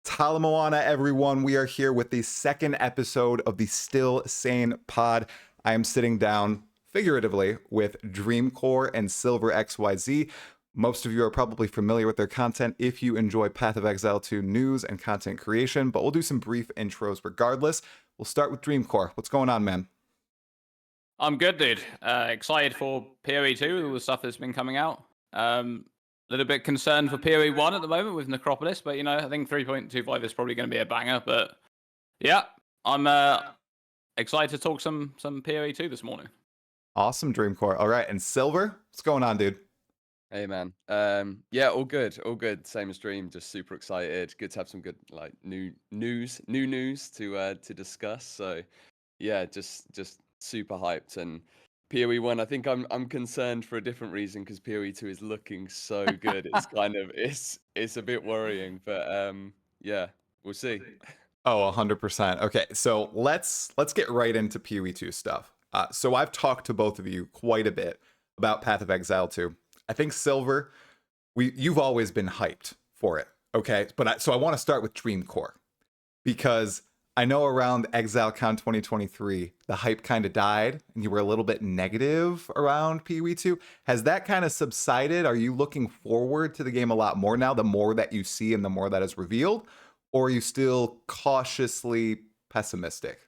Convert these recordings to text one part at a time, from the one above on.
Talamoana, everyone. We are here with the second episode of the Still Sane Pod. I am sitting down, figuratively, with Dreamcore and Silver XYZ. Most of you are probably familiar with their content if you enjoy Path of Exile 2 news and content creation, but we'll do some brief intros regardless. We'll start with Dreamcore. What's going on, man? I'm good, dude. Excited for PoE2, all the stuff that's been coming out. A little bit concerned for PoE1 at the moment with Necropolis, but I think 3.25 is probably going to be a banger. But yeah, I'm excited to talk some PoE2 this morning. Awesome, Dreamcore. All right, and Silver, what's going on, dude? Hey man, yeah, all good. Same as Dream, just super excited. Good to have some good new news to discuss. So yeah, just super hyped. And PoE1, I think I'm concerned for a different reason because PoE2 is looking so good. It's kind of it's a bit worrying, but yeah, we'll see. Oh, 100%. Okay, so let's get right into PoE2 stuff. So I've talked to both of you quite a bit about Path of Exile 2. I think Silver, you've always been hyped for it, okay? But so I want to start with Dreamcore because I know around ExileCon 2023, the hype kind of died and you were a little bit negative around PoE2. Has that kind of subsided? Are you looking forward to the game a lot more now, the more that you see and the more that is revealed? Or are you still cautiously pessimistic?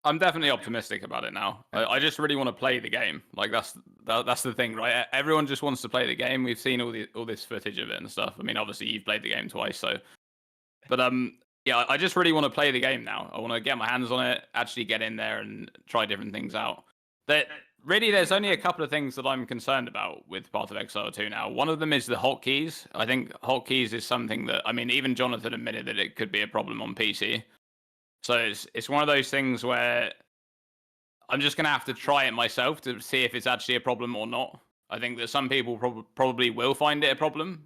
I'm definitely optimistic about it now. I just really want to play the game. Like that's the thing, right? Everyone just wants to play the game. We've seen all this footage of it and stuff. I mean, obviously you've played the game twice, so. But yeah, I just really want to play the game now. I want to get my hands on it, actually get in there and try different things out. There's only a couple of things that I'm concerned about with Path of Exile 2 now. One of them is the hotkeys. I think hotkeys is something that, I mean, even Jonathan admitted that it could be a problem on PC. So it's one of those things where I'm just going to have to try it myself to see if it's actually a problem or not. I think that some people probably will find it a problem,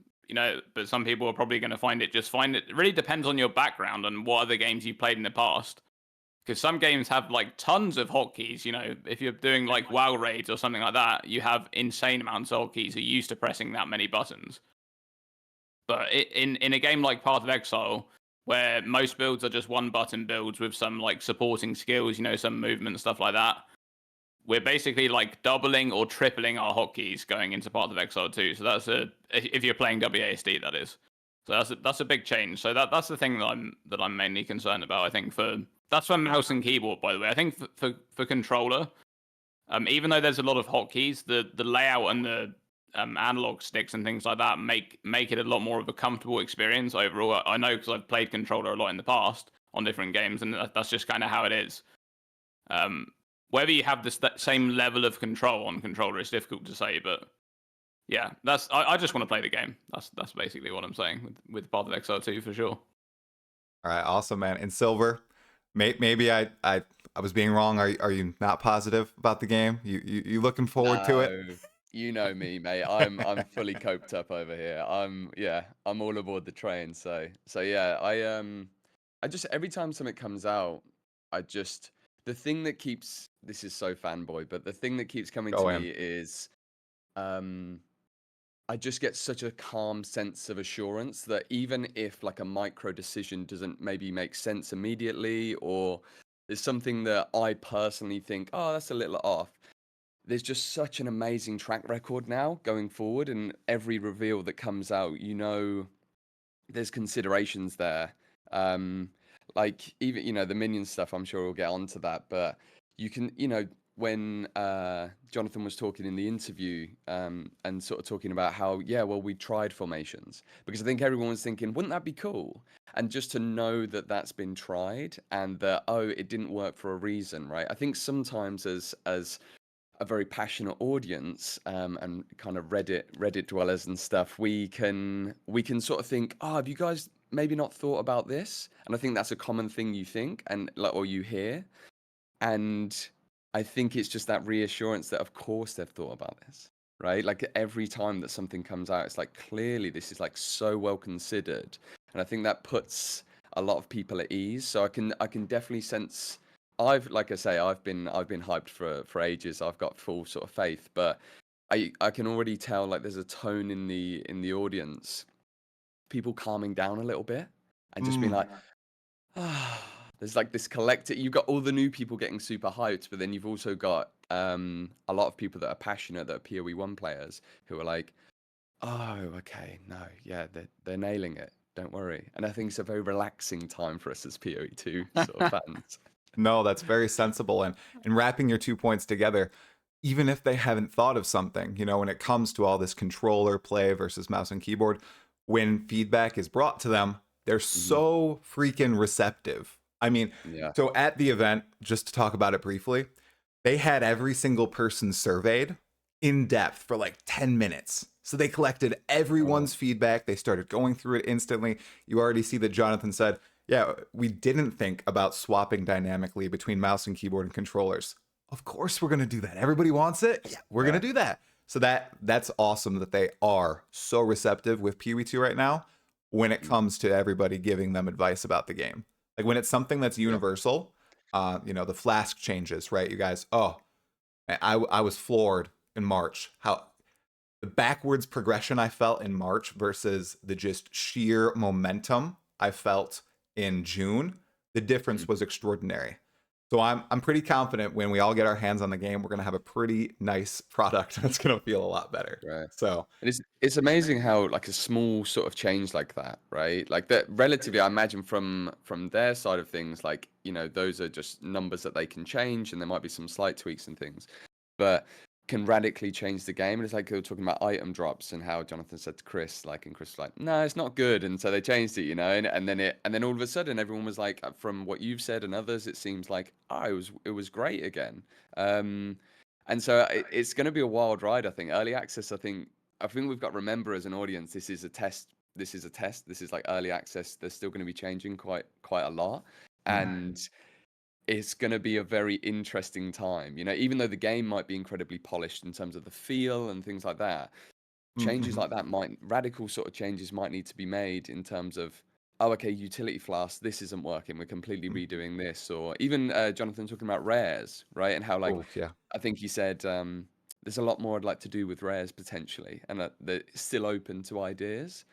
but some people are probably going to find it just fine. It really depends on your background and what other games you played in the past. Because some games have like tons of hotkeys. If you're doing like WoW raids or something like that, you have insane amounts of hotkeys. You're used to pressing that many buttons. But in a game like Path of Exile, where most builds are just one button builds with some like supporting skills, some movement and stuff like that, we're basically like doubling or tripling our hotkeys going into Path of Exile 2. So that's if you're playing WASD, that is. So that's a big change. So that's the thing that I'm mainly concerned about. I think that's for mouse and keyboard, by the way. I think for controller, even though there's a lot of hotkeys, the layout and the analog sticks and things like that make it a lot more of a comfortable experience overall. I know because I've played controller a lot in the past on different games, and that's just kind of how it is. Whether you have the same level of control on controller is difficult to say, but yeah, I just want to play the game. That's basically what I'm saying with Path of Exile 2 for sure. All right, awesome, man. And Silver, maybe I was being wrong. Are you not positive about the game? You looking forward to it? You know me, mate. I'm fully coped up over here. I'm all aboard the train. So yeah, I just every time something comes out, the thing that keeps, this is so fanboy, but the thing that keeps coming to me is I just get such a calm sense of assurance that even if like a micro decision doesn't maybe make sense immediately, or there's something that I personally think, oh, that's a little off, there's just such an amazing track record now going forward, and every reveal that comes out, there's considerations there. Like even, the minion stuff, I'm sure we'll get onto that, but you can, when Jonathan was talking in the interview and sort of talking about how, we tried formations, because I think everyone was thinking, wouldn't that be cool? And just to know that that's been tried and that, it didn't work for a reason, right? I think sometimes as a very passionate audience and kind of Reddit dwellers and stuff, we can sort of think, have you guys maybe not thought about this? And I think that's a common thing you think or you hear. And I think it's just that reassurance that of course they've thought about this, right? Like every time that something comes out, it's like clearly this is like so well considered. And I think that puts a lot of people at ease. So I can definitely sense, like I say, I've been hyped for ages. I've got full sort of faith, but I can already tell like there's a tone in the audience, people calming down a little bit, and just being like, ah, there's like this collective. You've got all the new people getting super hyped, but then you've also got a lot of people that are passionate, that are PoE1 players, who are like, oh, okay, no, yeah, they're nailing it. Don't worry. And I think it's a very relaxing time for us as PoE2 sort of fans. No, that's very sensible. And wrapping your 2 points together, even if they haven't thought of something, when it comes to all this controller play versus mouse and keyboard, when feedback is brought to them, they're so freaking receptive. I mean, Yeah. so at the event, just to talk about it briefly, they had every single person surveyed in depth for like 10 minutes. So they collected everyone's feedback. They started going through it instantly. You already see that Jonathan said, yeah, we didn't think about swapping dynamically between mouse and keyboard and controllers. Of course we're going to do that. Everybody wants it. Yeah, we're going to do that. So that's awesome that they are so receptive with PoE2 right now when it comes to everybody giving them advice about the game. Like when it's something that's universal, the flask changes, right? You guys, I was floored in March. How the backwards progression I felt in March versus the just sheer momentum I felt in June, the difference was extraordinary. So I'm pretty confident when we all get our hands on the game, we're gonna have a pretty nice product that's gonna feel a lot better. Right. So And it's amazing how like a small sort of change like that, right? Like that relatively, I imagine from their side of things, like, those are just numbers that they can change, and there might be some slight tweaks and things, but can radically change the game. And it's like they were talking about item drops and how Jonathan said to Chris, like, and Chris was like, no, it's not good. And so they changed it, and then all of a sudden everyone was like, from what you've said and others, it seems like, it was great again. And so it's going to be a wild ride, I think. Early access, I think we've got to remember as an audience, this is a test. This is a test. This is like early access. They're still going to be changing quite a lot. And it's going to be a very interesting time. Even though the game might be incredibly polished in terms of the feel and things like that, changes like that radical sort of changes might need to be made in terms of, okay, utility flask, this isn't working, we're completely redoing this. Or even Jonathan talking about rares, right? And how, like, yeah. I think he said there's a lot more I'd like to do with rares potentially, and that they're still open to ideas.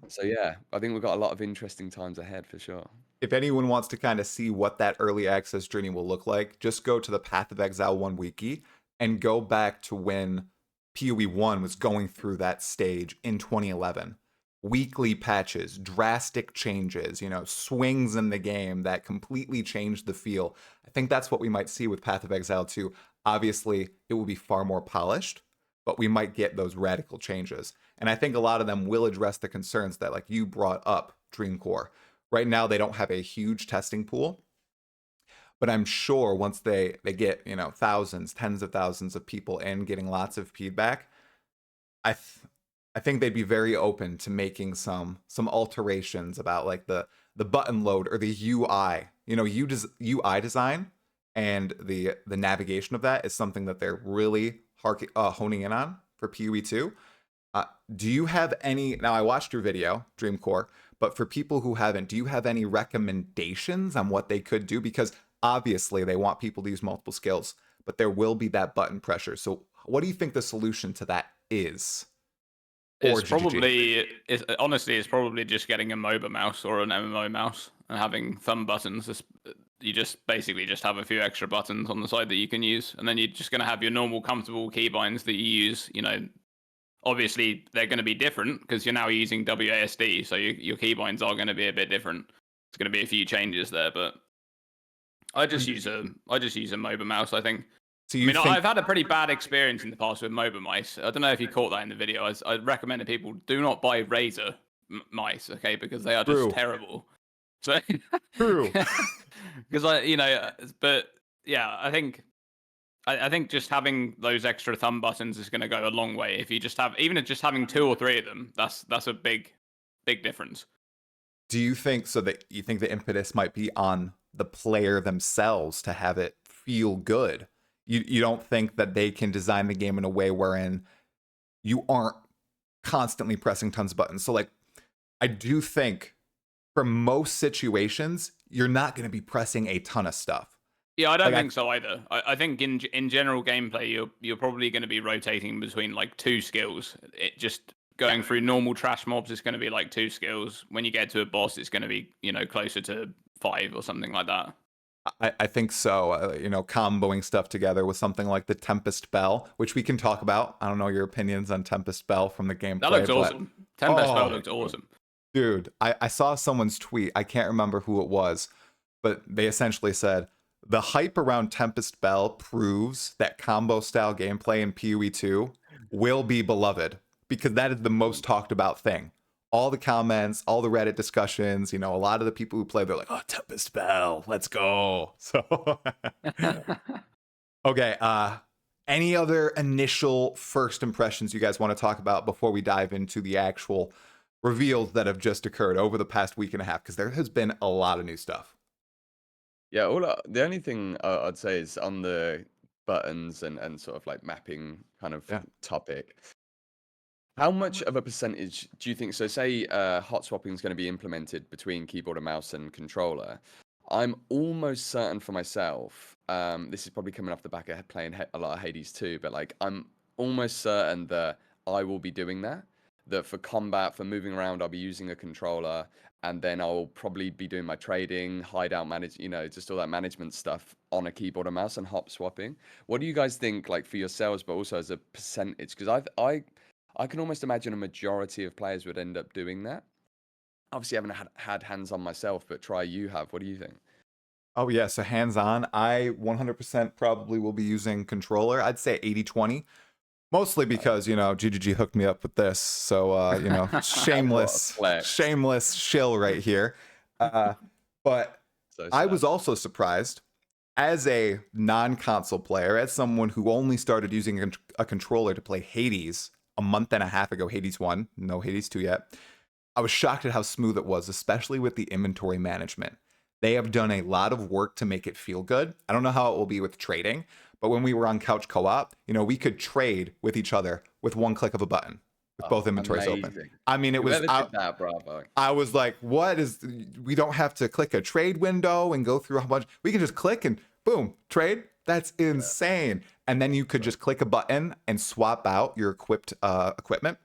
So yeah, I think we've got a lot of interesting times ahead for sure. If anyone wants to kind of see what that early access journey will look like, just go to the Path of Exile 1 wiki and go back to when PoE1 was going through that stage in 2011. Weekly patches, drastic changes, swings in the game that completely changed the feel. I think that's what we might see with Path of Exile 2. Obviously, it will be far more polished, but we might get those radical changes. And I think a lot of them will address the concerns that, like you brought up, Dreamcore. Right now, they don't have a huge testing pool, but I'm sure once they get, thousands, tens of thousands of people in getting lots of feedback, I think they'd be very open to making some alterations about like the button load or the UI. UI design and the navigation of that is something that they're really honing in on for PoE2. Do you have any? Now I watched your video, Dreamcore, but for people who haven't, do you have any recommendations on what they could do? Because obviously they want people to use multiple skills, but there will be that button pressure. So what do you think the solution to that is? Honestly, it's probably just getting a MOBA mouse or an MMO mouse and having thumb buttons. You just basically just have a few extra buttons on the side that you can use, and then you're just going to have your normal comfortable keybinds that you use. Obviously they're going to be different because you're now using WASD, so your keybinds are going to be a bit different. It's going to be a few changes there, but I just use a MOBA mouse, I think. So I've had a pretty bad experience in the past with MOBA mice. I don't know if you caught that in the video. I recommended people do not buy Razer mice, okay, because they are just terrible. So True. Because but yeah, I think just having those extra thumb buttons is going to go a long way. If you just have, even if just having 2 or 3 of them, that's a big difference. Do you think that you think the impetus might be on the player themselves to have it feel good? You don't think that they can design the game in a way wherein you aren't constantly pressing tons of buttons? So like, I do think for most situations, you're not going to be pressing a ton of stuff. Yeah, I don't think so either. I think in general gameplay, you're probably going to be rotating between like 2 skills. It just going through normal trash mobs, it's going to be like 2 skills. When you get to a boss, it's going to be, you know, closer to 5 or something like that. I think so. You know, comboing stuff together with something like the Tempest Bell, which we can talk about. I don't know your opinions on Tempest Bell from the gameplay. That looks awesome. Tempest Bell Oh, looked awesome. dude, I saw someone's tweet. I can't remember who it was, but they essentially said the hype around Tempest Bell proves that combo style gameplay in PoE2 will be beloved because that is the most talked about thing. All the comments, all the Reddit discussions, you know, a lot of the people who play, they're like, oh, Tempest Bell, let's go. So, okay. Any other initial first impressions you guys want to talk about before we dive into the actual reveals that have just occurred over the past week and a half? Because there has been a lot of new stuff. Yeah, the only thing I'd say is on the buttons and sort of like mapping kind of topic. How much of a percentage do you think? So, say hot swapping is going to be implemented between keyboard and mouse and controller. I'm almost certain for myself. This is probably coming off the back of playing a lot of Hades 2, but like I'm almost certain that I will be doing that. That for combat, for moving around, I'll be using a controller, and then I'll probably be doing my trading, hideout manage, you know, just all that management stuff on a keyboard and mouse and hop swapping. What do you guys think, like for yourselves, but also as a percentage? Because I can almost imagine a majority of players would end up doing that. Obviously, I haven't had hands on myself, but try you have. What do you think? Oh, yeah. So hands on, I 100% probably will be using controller. I'd say 80-20. Mostly because, you know, GGG hooked me up with this. So, you know, shameless shill right here. But So I sad. was also surprised as a non-console player, as someone who only started using a controller to play Hades a month and a half ago, Hades 1, no Hades 2 yet. I was shocked at how smooth it was, especially with the inventory management. They have done a lot of work to make it feel good. I don't know how it will be with trading, but when we were on couch co-op, you know, we could trade with each other with one click of a button with both inventories open. I mean, it was that, bravo. I was like, what is, we don't have to click a trade window and go through a bunch. We can just click and boom, trade. That's insane. And then you could just click a button and swap out your equipped equipment.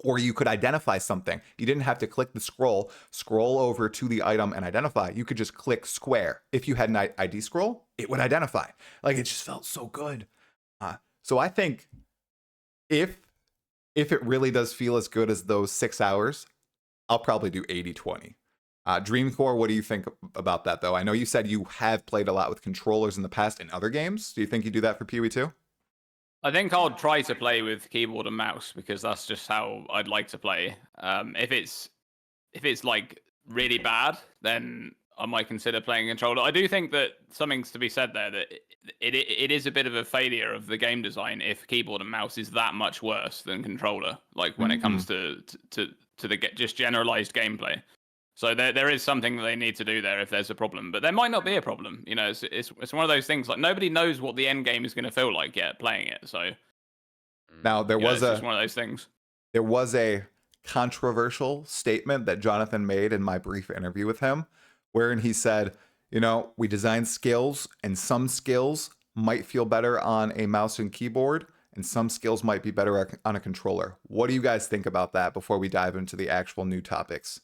Or you could identify something. You didn't have to click the scroll over to the item and identify. You could just click square. If you had an ID scroll, it would identify. Like, it just felt so good. So I think if it really does feel as good as those 6 hours, I'll probably do 80-20. Dreamcore, what do you think about that, though? I know you said you have played a lot with controllers in the past in other games. Do you think you do that for PoE2? I think I'll try to play with keyboard and mouse because that's just how I'd like to play. If it's like really bad, then I might consider playing controller. I do think that something's to be said there, that it is a bit of a failure of the game design if keyboard and mouse is that much worse than controller. Like when it comes to the just generalized gameplay. So there is something that they need to do there if there's a problem, but there might not be a problem. You know, it's one of those things, like nobody knows what the end game is going to feel like yet playing it. So now it's just one of those things. There was a controversial statement that Jonathan made in my brief interview with him, wherein he said, you know, we design skills and some skills might feel better on a mouse and keyboard and some skills might be better on a controller. What do you guys think about that before we dive into the actual new topics?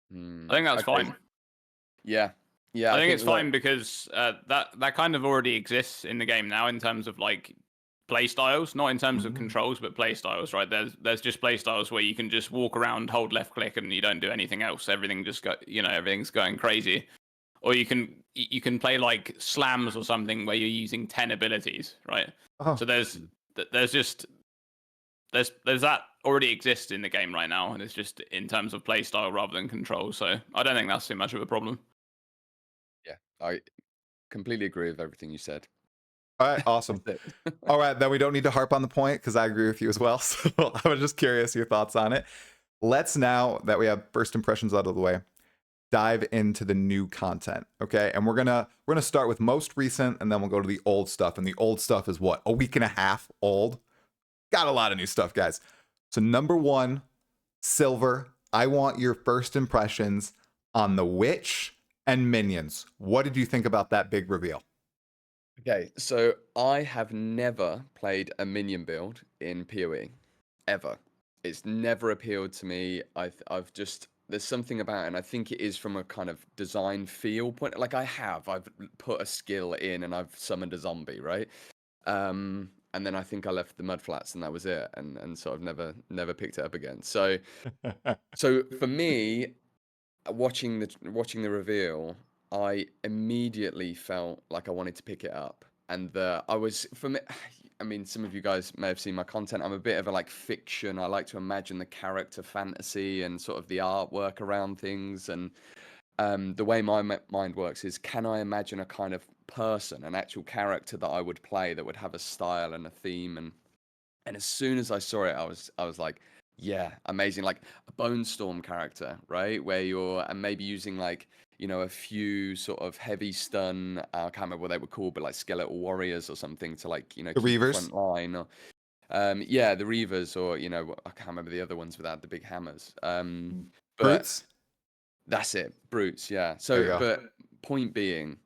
I think that's fine. Yeah. I think it's fine because that kind of already exists in the game now in terms of like play styles, not in terms of controls, but play styles, right? There's just play styles where you can just walk around, hold left click, and you don't do anything else. Everything just everything's going crazy. Or you can play like slams or something where you're using 10 abilities, right? So there's that already exists in the game right now, and it's just in terms of play style rather than control. So I don't think that's too much of a problem. Yeah, I completely agree with everything you said. All right, awesome. All right, then we don't need to harp on the point because I agree with you as well. So I was just curious your thoughts on it. Let's now that we have first impressions out of the way, dive into the new content, okay? And we're gonna start with most recent, and then we'll go to the old stuff. And the old stuff is what, a week and a half old? Got a lot of new stuff, guys. So number 1, Silver. I want your first impressions on the Witch and minions. What did you think about that big reveal? Okay, so I have never played a minion build in PoE. ever. It's never appealed to me. I've just there's something about it, and I think it is from a kind of design feel point. Like I've put a skill in and I've summoned a zombie, right? And then I think I left the mudflats and that was it, and sort of never picked it up again. So for me, watching the reveal, I immediately felt like I wanted to pick it up, and I was for me. I mean, some of you guys may have seen my content. I'm a bit of a like fiction. I like to imagine the character fantasy and sort of the artwork around things. And the way my mind works is, can I imagine a kind of person, an actual character that I would play that would have a style and a theme? And as soon as I saw it, I was like, yeah, amazing. Like a Bone Storm character, right? Where you're and maybe using like, you know, a few sort of heavy stun, I can't remember what they were called, but like skeletal warriors or something to like, you know, The keep the Reavers. front line. Or yeah, the Reavers, or you know, I can't remember the other ones without the big hammers. But Brutes. that's it, brutes. Yeah. There you So, go. but point being,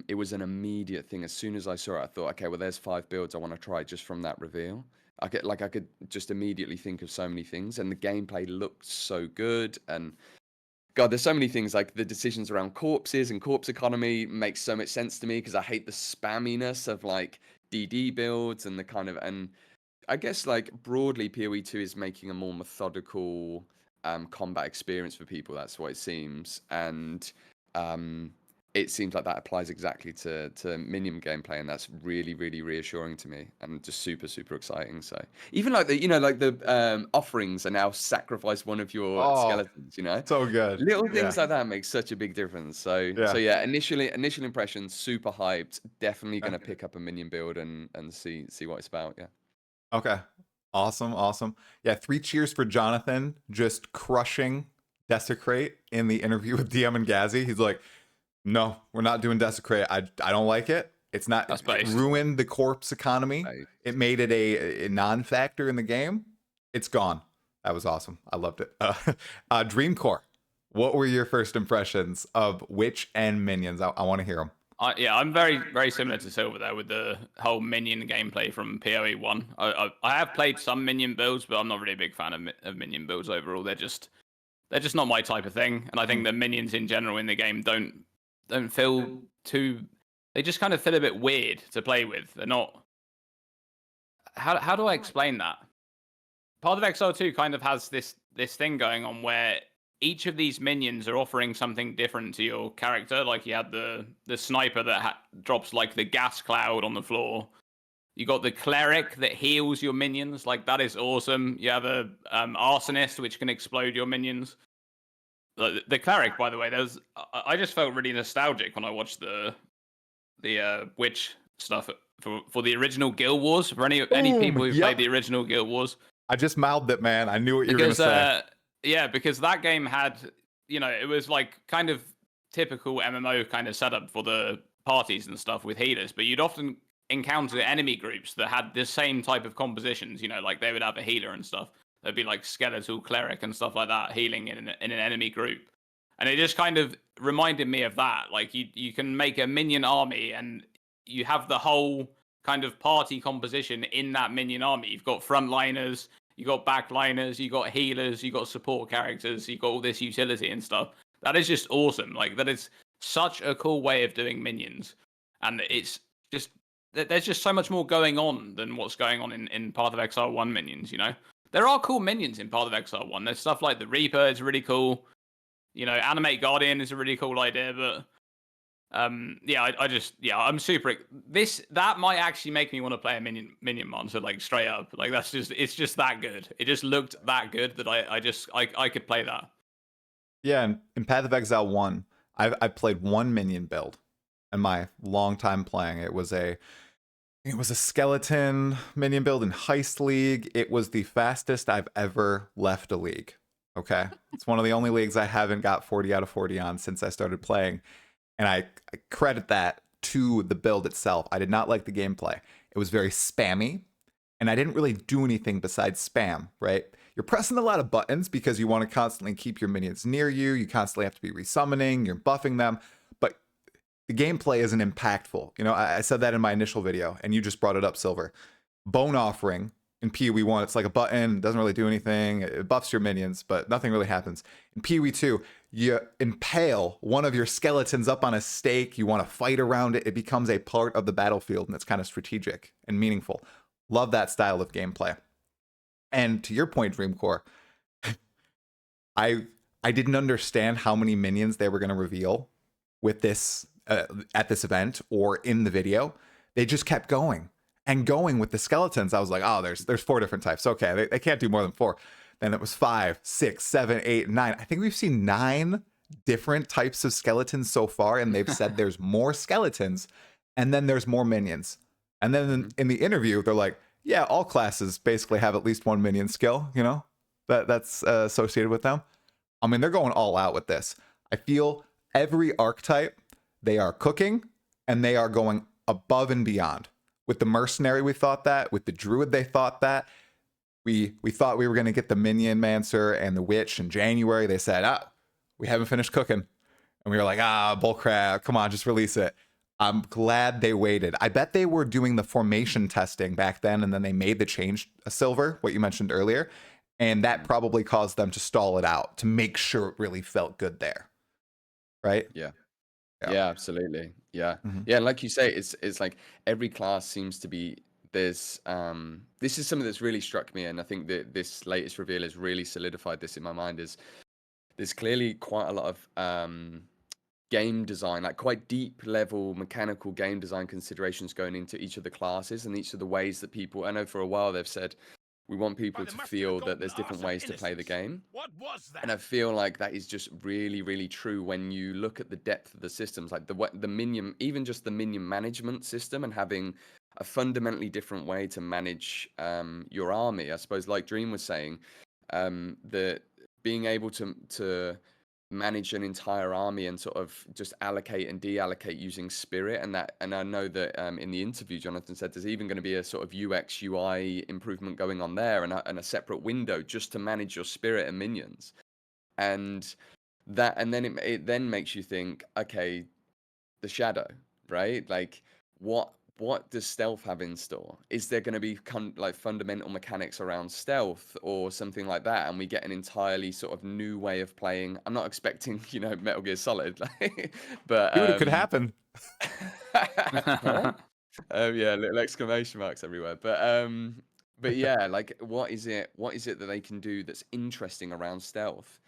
it was an immediate thing. As soon as I saw it, I thought, okay, well, there's 5 builds I want to try just from that reveal. I could just immediately think of so many things, and the gameplay looked so good. And God, there's so many things, like the decisions around corpses and corpse economy makes so much sense to me because I hate the spamminess of like DD builds and the kind of, and I guess like broadly PoE2 is making a more methodical combat experience for people. That's what it seems, and it seems like that applies exactly to minion gameplay, and that's really reassuring to me, and just super exciting. So even like the, you know, like the offerings are now sacrifice one of your Oh, skeletons. You know, so good. little Yeah. things like that make such a big difference. So Yeah. yeah, initial impressions, super hyped. Definitely gonna pick up a minion build and see what it's about. Yeah. Okay. Awesome. Yeah, 3 cheers for Jonathan just crushing Desecrate in the interview with DM and Gazzy. He's like, no, we're not doing Desecrate. I don't like it. It's not. That's It based. ruined the corpse economy. Right. It made it a non-factor in the game. It's gone. That was awesome. I loved it. Dreamcore, what were your first impressions of Witch and Minions? I want to hear them. Yeah, I'm very similar to Silver there with the whole minion gameplay from PoE1. I have played some minion builds, but I'm not really a big fan of minion builds overall. They're just not my type of thing, and I think the minions in general in the game don't feel too. They just kind of feel a bit weird to play with. They're not. How do I explain that? Path of Exile 2 kind of has this thing going on where each of these minions are offering something different to your character. Like you had the sniper that drops like the gas cloud on the floor. You got the cleric that heals your minions. Like that is awesome. You have a arsonist which can explode your minions. The cleric, by the way, I just felt really nostalgic when I watched the witch stuff for the original Guild Wars. For any people who played the original Guild Wars, I just mouthed it, man. I knew what you were going to say. Yeah, because that game had, you know, it was like kind of typical MMO kind of setup for the parties and stuff with healers, but you'd often encounter enemy groups that had the same type of compositions, you know, like they would have a healer and stuff. There'd be like skeletal cleric and stuff like that healing in an enemy group. And it just kind of reminded me of that. Like you can make a minion army and you have the whole kind of party composition in that minion army. You've got frontliners, you got backliners, you got healers, you got support characters, you got all this utility and stuff. That is just awesome. Like that is such a cool way of doing minions. And it's just, there's just so much more going on than what's going on in Path of Exile 1 minions, you know? There are cool minions in Path of Exile 1. There's stuff like the Reaper is really cool. You know, Animate Guardian is a really cool idea, but yeah, I'm super. That might actually make me want to play a minion monster, like straight up. Like it's just that good. It just looked that good that I could play that. Yeah, in Path of Exile 1, I played one minion build in my long time playing. It was a skeleton minion build in Heist League. It was the fastest I've ever left a league. Okay. It's one of the only leagues I haven't got 40 out of 40 on since I started playing. And I credit that to the build itself. I did not like the gameplay. It was very spammy, and I didn't really do anything besides spam, right? You're pressing a lot of buttons because you want to constantly keep your minions near you. You constantly have to be resummoning, you're buffing them, but the gameplay isn't impactful. You know, I said that in my initial video, and you just brought it up, Silver. Bone Offering In PoE1, it's like a button, it doesn't really do anything. It buffs your minions, but nothing really happens. In PoE2, you impale one of your skeletons up on a stake. You want to fight around it. It becomes a part of the battlefield, and it's kind of strategic and meaningful. Love that style of gameplay. And to your point, Dreamcore, I didn't understand how many minions they were going to reveal with this at this event or in the video. They just kept going and going with the skeletons. I was like, oh, there's 4 different types. Okay, they can't do more than 4. Then it was 5, 6, 7, 8, 9. I think we've seen 9 different types of skeletons so far, and they've said there's more skeletons, and then there's more minions. And then in the interview, they're like, yeah, all classes basically have at least 1 minion skill, you know, that's associated with them. I mean, they're going all out with this. I feel every archetype, they are cooking, and they are going above and beyond. With the mercenary, we thought that. With the druid, they thought that. We thought we were going to get the minion mancer and the witch in January. They said, we haven't finished cooking. And we were like, bullcrap, come on, just release it. I'm glad they waited. I bet they were doing the formation testing back then, and then they made the change a silver, what you mentioned earlier. And that probably caused them to stall it out to make sure it really felt good there. Right? Yeah, absolutely. Yeah. Mm-hmm. Yeah, like you say, it's like every class seems to be this is something that's really struck me, and I think that this latest reveal has really solidified this in my mind, is there's clearly quite a lot of game design, like quite deep level mechanical game design considerations going into each of the classes and each of the ways that people, I know for a while they've said, we want people to feel that there's different ways to play the game. What was that? And I feel like that is just really, really true when you look at the depth of the systems, like the minion, even just the minion management system, and having a fundamentally different way to manage your army. I suppose, like Dream was saying, the being able to manage an entire army and sort of just allocate and deallocate using spirit, and I know that in the interview Jonathan said there's even going to be a sort of UX UI improvement going on there, and a separate window just to manage your spirit and minions, and then it then makes you think, okay, the shadow, right? Like what does stealth have in store? Is there going to be like fundamental mechanics around stealth or something like that, and we get an entirely sort of new way of playing? I'm not expecting, Metal Gear Solid, but Dude, it could happen. Huh? Yeah, little exclamation marks everywhere. But yeah, like what is it that they can do that's interesting around stealth?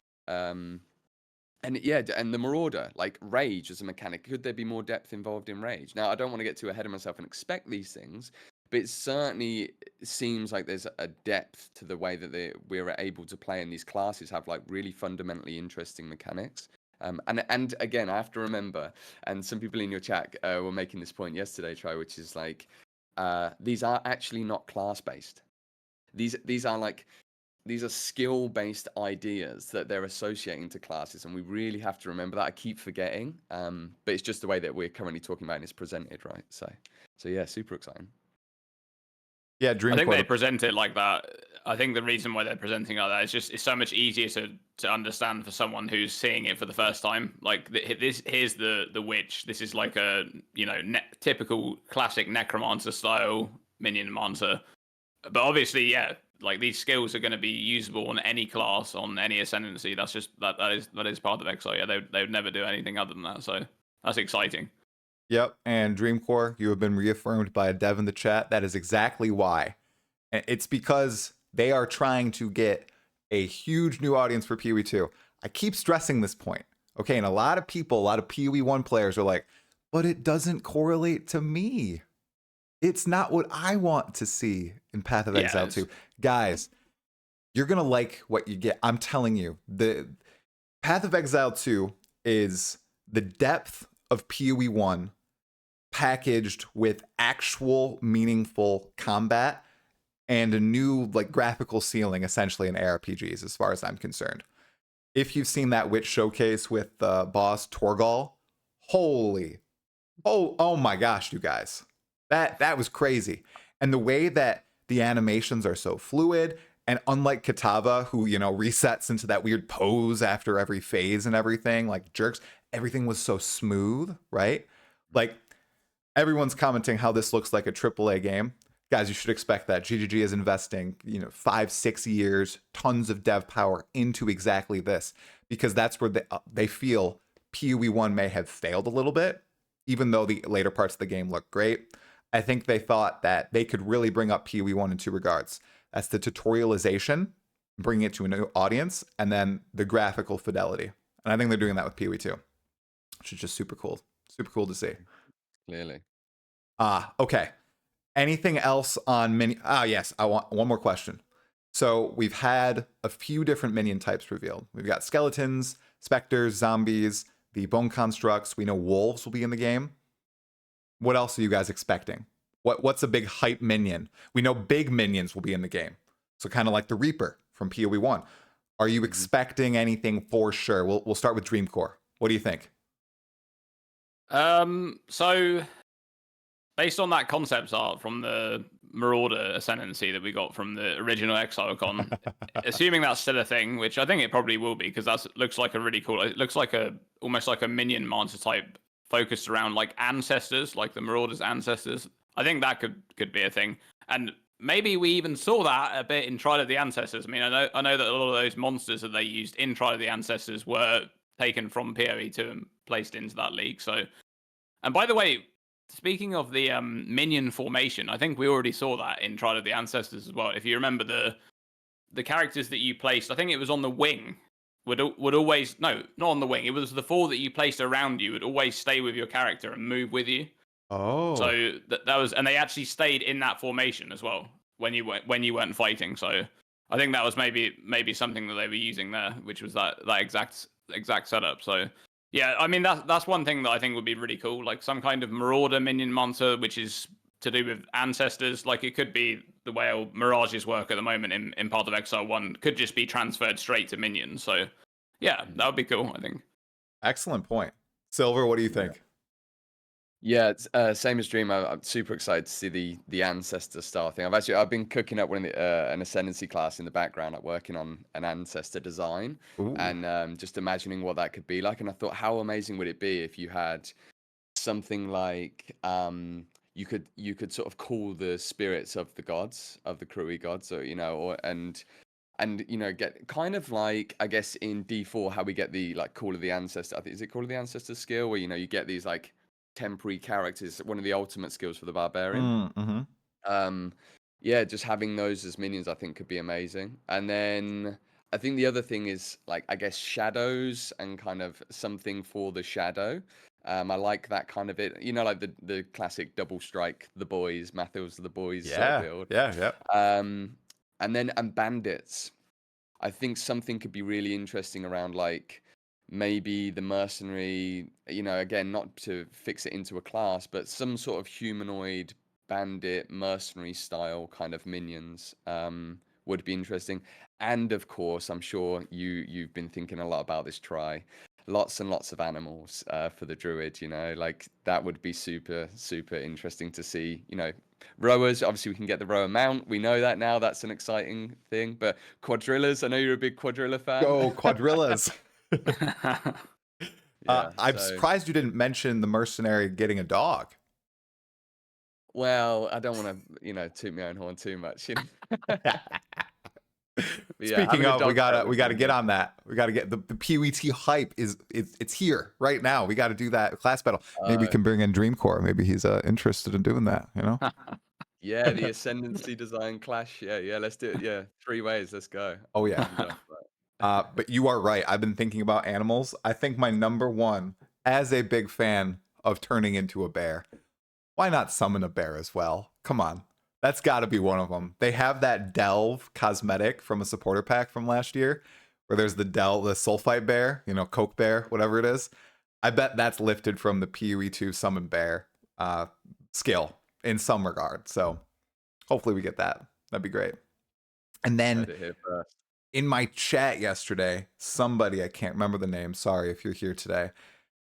And yeah, and the Marauder, like Rage as a mechanic, could there be more depth involved in Rage? Now, I don't want to get too ahead of myself and expect these things, but it certainly seems like there's a depth to the way that we're able to play, and these classes have like really fundamentally interesting mechanics. And again, I have to remember, and some people in your chat were making this point yesterday, Troy, which is like, these are actually not class-based. These are skill-based ideas that they're associating to classes, and we really have to remember that. I keep forgetting, but it's just the way that we're currently talking about and it's presented, right? So yeah, super exciting. Yeah, I think they present it like that. I think the reason why they're presenting like that is just it's so much easier to understand for someone who's seeing it for the first time. Like here's the witch. This is like a typical classic necromancer style minion mancer. But obviously, yeah, like these skills are going to be usable on any class, on any ascendancy. That's just that is part of Exile. Yeah, they would never do anything other than that. So that's exciting. Yep, and Dreamcore, you have been reaffirmed by a dev in the chat. That is exactly why. It's because they are trying to get a huge new audience for PoE2. I keep stressing this point, okay? And a lot of people, a lot of PoE1 players are like, but it doesn't correlate to me. It's not what I want to see in Path of Exile 2. Guys, you're going to like what you get. I'm telling you, the Path of Exile 2 is the depth of PoE1 packaged with actual meaningful combat and a new like graphical ceiling, essentially, in ARPGs, as far as I'm concerned. If you've seen that witch showcase with boss Torgal, oh my gosh, you guys, that was crazy. And the way that the animations are so fluid, and unlike Katava, who resets into that weird pose after every phase and everything, like jerks, everything was so smooth, right? Like everyone's commenting how this looks like a AAA game. guys, you should expect that. GGG is investing, 5-6 years, tons of dev power into exactly this, because that's where they feel PoE1 may have failed a little bit, even though the later parts of the game look great. I think they thought that they could really bring up PoE1 in two regards. That's the tutorialization, bringing it to a new audience, and then the graphical fidelity. And I think they're doing that with PoE2, which is just super cool. Super cool to see. Clearly. Okay. Anything else on minion? Yes, I want one more question. So we've had a few different minion types revealed. We've got skeletons, specters, zombies, the bone constructs. We know wolves will be in the game. What else are you guys expecting? What's a big hype minion? We know big minions will be in the game. So kind of like the Reaper from PoE1. Are you expecting anything for sure? We'll start with Dreamcore. What do you think? So based on that concept art from the Marauder Ascendancy that we got from the original ExileCon, assuming that's still a thing, which I think it probably will be, because that looks like a really cool. It looks like almost like a minion monster type focused around like ancestors, like the Marauder's ancestors. I think that could be a thing, and maybe we even saw that a bit in Trial of the Ancestors. I mean, I know that a lot of those monsters that they used in Trial of the Ancestors were taken from PoE2 and placed into that league. So, and by the way, speaking of the minion formation, I think we already saw that in Trial of the Ancestors as well. If you remember the characters that you placed, I think it was on the wing, would always, no, not on the wing. It was the 4 that you placed around you would always stay with your character and move with you. Oh. So that was, and they actually stayed in that formation as well when you weren't fighting. So I think that was maybe something that they were using there, which was that exact setup. So yeah, I mean that's one thing that I think would be really cool, like some kind of Marauder minion monster, which is to do with ancestors. Like it could be the way Mirages work at the moment in Path of Exile 1, could just be transferred straight to minions. So yeah, that would be cool, I think. Excellent point. Silver, what do you think? Yeah, it's, same as Dream. I'm super excited to see the ancestor style thing. I've been cooking up an ascendancy class in the background, like working on an ancestor design. Ooh. And just imagining what that could be like. And I thought, how amazing would it be if you had something like you could sort of call the spirits of the gods, of the Krui gods, or and get kind of like, I guess in D4 how we get the like Call of the Ancestor. I think, is it Call of the Ancestor skill, where you get these like temporary characters, one of the ultimate skills for the barbarian. Yeah, just having those as minions I think could be amazing. And then I think the other thing is, like, I guess shadows and kind of something for the shadow. I like that kind of it, like the classic double strike, the boys, Mathil's the boys sort of build. Yeah. And bandits. I think something could be really interesting around, like, maybe the mercenary, again, not to fix it into a class, but some sort of humanoid bandit mercenary style kind of minions would be interesting. And of course, I'm sure you've been thinking a lot about this try. Lots and lots of animals for the druid, like that would be super, super interesting to see. Rowers, obviously we can get the rower mount. We know that now. That's an exciting thing. But quadrillas, I know you're a big quadrilla fan. Go quadrillas. Yeah, I'm so- surprised you didn't mention the mercenary getting a dog. Well, I don't want to, toot my own horn too much. But yeah, Speaking having a of, we dog gotta would get be on that. We gotta get the PoE2 hype it's here right now. We gotta do that class battle. Maybe we can bring in Dreamcore. Maybe he's interested in doing that. Yeah, the ascendancy design clash. Yeah, let's do it. Yeah, 3 ways. Let's go. Oh yeah. But you are right. I've been thinking about animals. I think my number one, as a big fan of turning into a bear, why not summon a bear as well? Come on. That's got to be one of them. They have that Delve cosmetic from a supporter pack from last year, where there's the Sulfite bear, Coke bear, whatever it is. I bet that's lifted from the PoE2 summon bear skill in some regard. So hopefully we get that. That'd be great. And then in my chat yesterday, somebody, I can't remember the name, sorry if you're here today,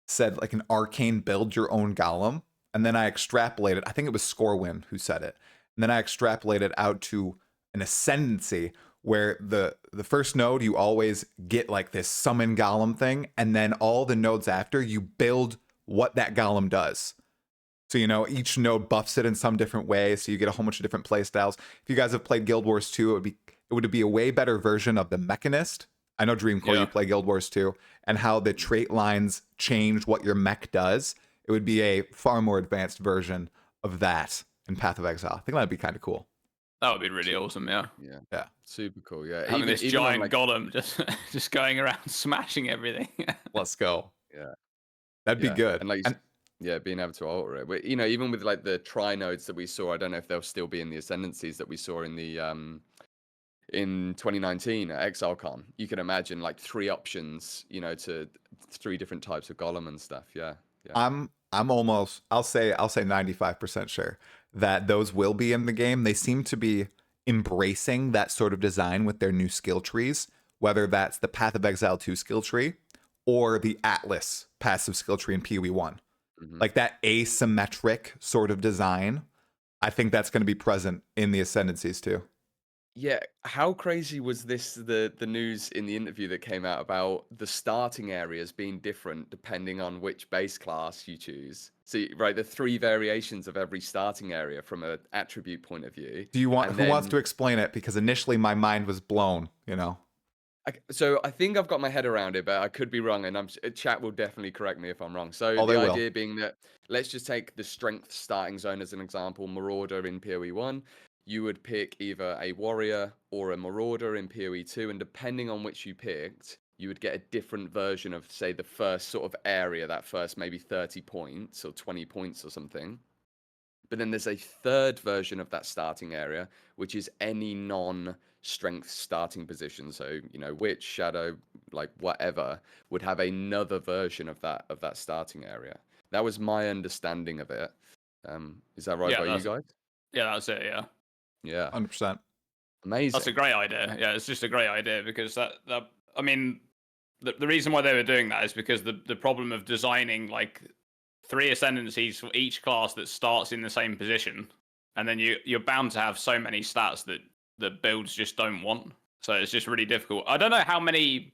said like an arcane build your own golem. And then I extrapolated, I think it was Scorewin who said it. And then I extrapolated out to an ascendancy where the first node, you always get like this summon golem thing. And then all the nodes after, you build what that golem does. So, each node buffs it in some different way. So you get a whole bunch of different play styles. If you guys have played Guild Wars 2, it would be a way better version of the Mechanist. I know Dreamcore, Yeah. you play Guild Wars 2, and how the trait lines change what your mech does. It would be a far more advanced version of that in Path of Exile. I think that'd be kind of cool. That would be really awesome, yeah. Yeah, super cool. Yeah, Having this giant on, golem just going around smashing everything. Let's go. Yeah, That'd be good. and being able to alter it. But, even with like the tri nodes that we saw, I don't know if they'll still be in the ascendancies that we saw in the in 2019 at ExileCon. You can imagine like 3 options, to 3 different types of golem and stuff. Yeah. I'm almost, I'll say 95% sure that those will be in the game. They seem to be embracing that sort of design with their new skill trees, whether that's the Path of Exile 2 skill tree or the Atlas passive skill tree in PoE 1. Like that asymmetric sort of design, I think that's going to be present in the ascendancies too. Yeah, how crazy was this, the news in the interview that came out about the starting areas being different depending on which base class you choose? So, right, the 3 variations of every starting area from an attribute point of view. Who wants to explain it? Because initially my mind was blown, So I think I've got my head around it, but I could be wrong, and chat will definitely correct me if I'm wrong. So they the will. idea being that, let's just take the strength starting zone as an example, Marauder in PoE 1. You would pick either a warrior or a marauder in PoE 2, and depending on which you picked, you would get a different version of, say, the first sort of area, that first maybe 30 points or 20 points or something. But then there's a third version of that starting area, which is any non-strength starting position. So, witch, shadow, like whatever, would have another version of that starting area. That was my understanding of it. Is that right by you guys? Yeah, that's it, yeah. Yeah. 100%. Amazing. That's a great idea. Yeah, it's just a great idea because the reason why they were doing that is because the problem of designing like 3 ascendancies for each class that starts in the same position, and then you're bound to have so many stats that builds just don't want. So it's just really difficult. I don't know how many.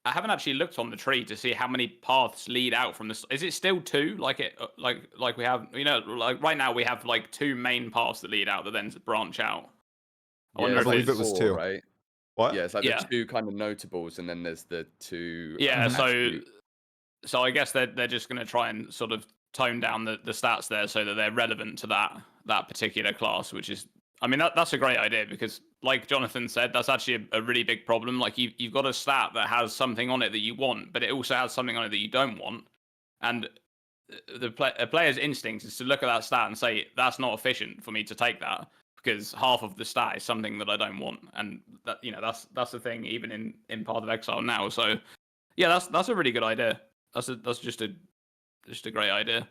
I haven't actually looked on the tree to see how many paths lead out from this. Is it still 2? Like we have, like right now we have like 2 main paths that lead out that then branch out. I believe it was 2, right? What? Yeah, it's like the 2 kind of notables, and then there's the 2. Yeah, so I guess they're just going to try and sort of tone down the stats there so that they're relevant to that particular class, which is, that's a great idea because, like Jonathan said, that's actually a really big problem. Like you've got a stat that has something on it that you want, but it also has something on it that you don't want, and a player's instinct is to look at that stat and say that's not efficient for me to take that because half of the stat is something that I don't want, and that that's the thing even in Path of Exile now. So yeah, that's a really good idea. That's just a great idea.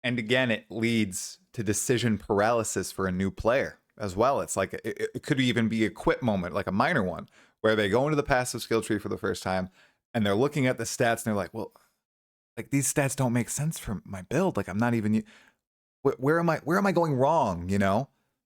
And again, it leads to decision paralysis for a new player as well. It's like it could even be a quit moment, like a minor one, where they go into the passive skill tree for the first time and they're looking at the stats and they're like, well, like these stats don't make sense for my build. Like I'm not even, where am I going wrong?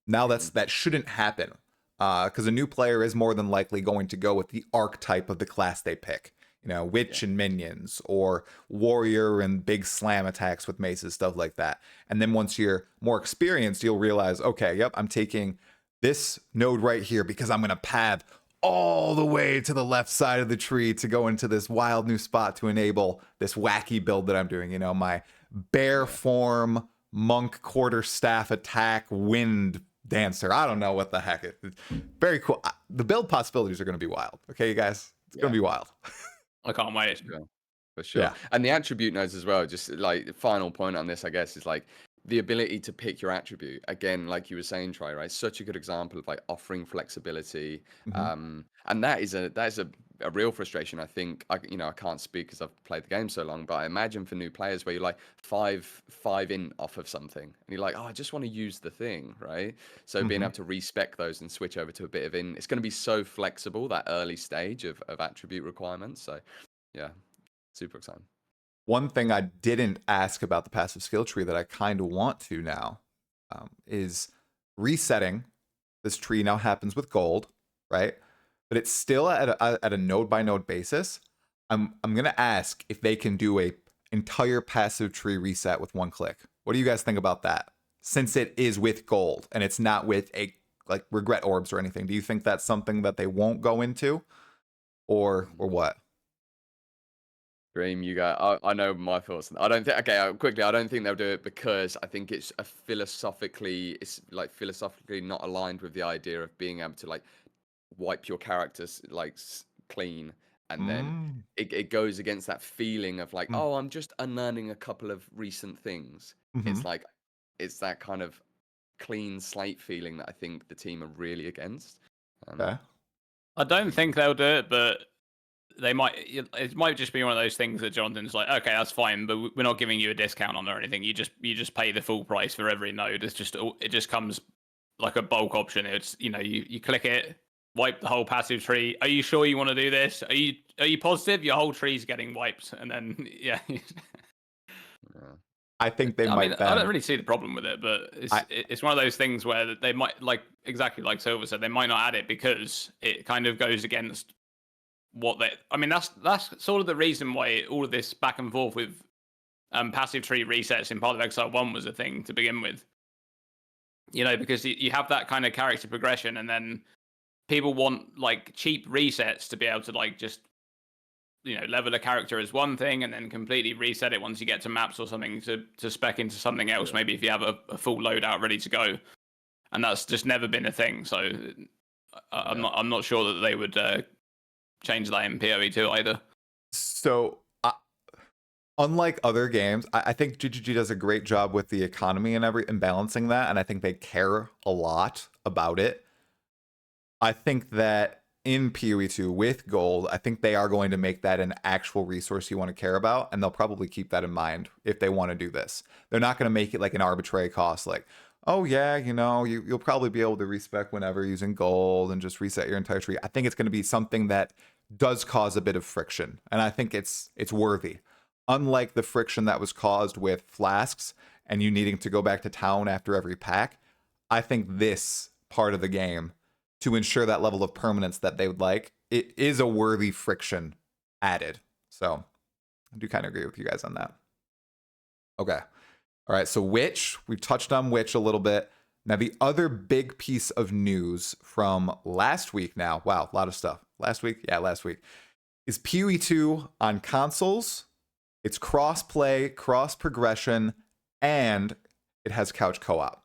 Now that shouldn't happen because a new player is more than likely going to go with the archetype of the class they pick. Witch and minions, or warrior and big slam attacks with maces, stuff like that. And then once you're more experienced, you'll realize, okay, yep, I'm taking this node right here because I'm going to path all the way to the left side of the tree to go into this wild new spot to enable this wacky build that I'm doing. My bear form, monk quarterstaff attack, wind dancer. I don't know what the heck. It's very cool. The build possibilities are going to be wild. Okay, you guys? It's going to be wild. I can't wait. For sure. Yeah. And the attribute nodes as well, just like the final point on this, I guess, is like the ability to pick your attribute. Again, like you were saying, Troy, right? Such a good example of like offering flexibility. And that is a real frustration. I think I can't speak because I've played the game so long, but I imagine for new players where you're like five in off of something and you're like, oh, I just want to use the thing, right? So being able to respec those and switch over to a bit of in, it's going to be so flexible, that early stage of attribute requirements. So yeah, super exciting. One thing I didn't ask about the passive skill tree that I kind of want to now is resetting. This tree now happens with gold, right? But it's still at a node by node basis. I'm gonna ask if they can do a entire passive tree reset with one click What do you guys think about that? Since it is with gold and it's not with a like regret orbs or anything, do you think that's something that they won't go into, or what? Dream, you go. I know my thoughts. I don't think. Okay, quickly. I don't think they'll do it because I think it's it's like philosophically not aligned with the idea of being able to like wipe your characters like clean, and then Mm, it goes against that feeling of like, mm, oh, I'm just unlearning a couple of recent things. mm-hmm. It's like it's that kind of clean slate feeling that I think the team are really against. Okay. I don't think they'll do it, but they might. It might just be one of those things that Jonathan's like, okay, that's fine, but we're not giving you a discount on it or anything. You just pay the full price for every node. It just comes like a bulk option. It's you click it, wipe the whole passive tree. Are you sure you want to do this? Are you positive your whole tree's getting wiped? And then yeah. I think they I might mean, then. I don't really see the problem with it, but it's one of those things where they might, like exactly like Silver said, they might not add it because it kind of goes against what they. I mean, that's sort of the reason why all of this back and forth with passive tree resets in Path of Exile 1 was a thing to begin with. Because you have that kind of character progression, and then people want like cheap resets to be able to like just level a character as one thing and then completely reset it once you get to maps or something to spec into something else. Maybe if you have a full loadout ready to go, and that's just never been a thing. So I'm not sure that they would change that in PoE2 either. So, unlike other games, I think GGG does a great job with the economy and balancing that, and I think they care a lot about it. I think that in PoE2 with gold, I think they are going to make that an actual resource you want to care about, and they'll probably keep that in mind if they want to do this. They're not going to make it like an arbitrary cost, like, oh yeah, you'll probably be able to respec whenever using gold and just reset your entire tree. I think it's going to be something that does cause a bit of friction, and I think it's worthy. Unlike the friction that was caused with flasks and you needing to go back to town after every pack, I think this part of the game, to ensure that level of permanence that they would like, it is a worthy friction added. So I do kind of agree with you guys on that. Okay. All right. So Witch, we've touched on Witch a little bit. Now, the other big piece of news from last week now, wow, a lot of stuff. Last week, is PoE2 on consoles. It's cross-play, cross-progression, and it has couch co-op.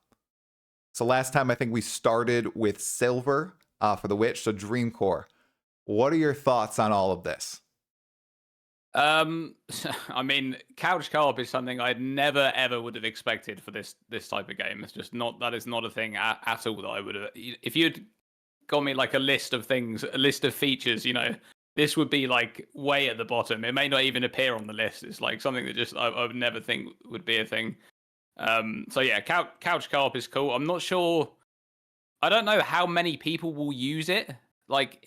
So last time I think we started with Silver for the Witch, so Dreamcore. What are your thoughts on all of this? I mean, couch co-op is something I'd never ever would have expected for this type of game. It's just not, that is not a thing at all that I would have. If you'd got me like a list of things, a list of features, this would be like way at the bottom. It may not even appear on the list. It's like something that just I would never think would be a thing. So yeah, couch co-op is cool. I'm not sure. I don't know how many people will use it. Like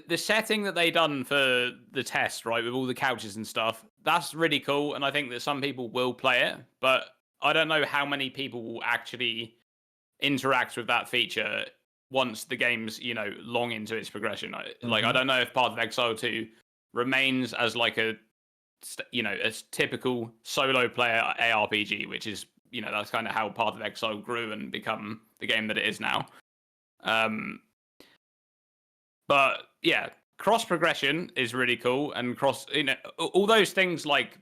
the setting that they done for the test, right, with all the couches and stuff. That's really cool, and I think that some people will play it. But I don't know how many people will actually interact with that feature once the game's long into its progression. Like I don't know if Path of Exile 2 remains as like a typical solo player ARPG, which is that's kind of how Path of Exile grew and become the game that it is now. But yeah, cross progression is really cool, and all those things like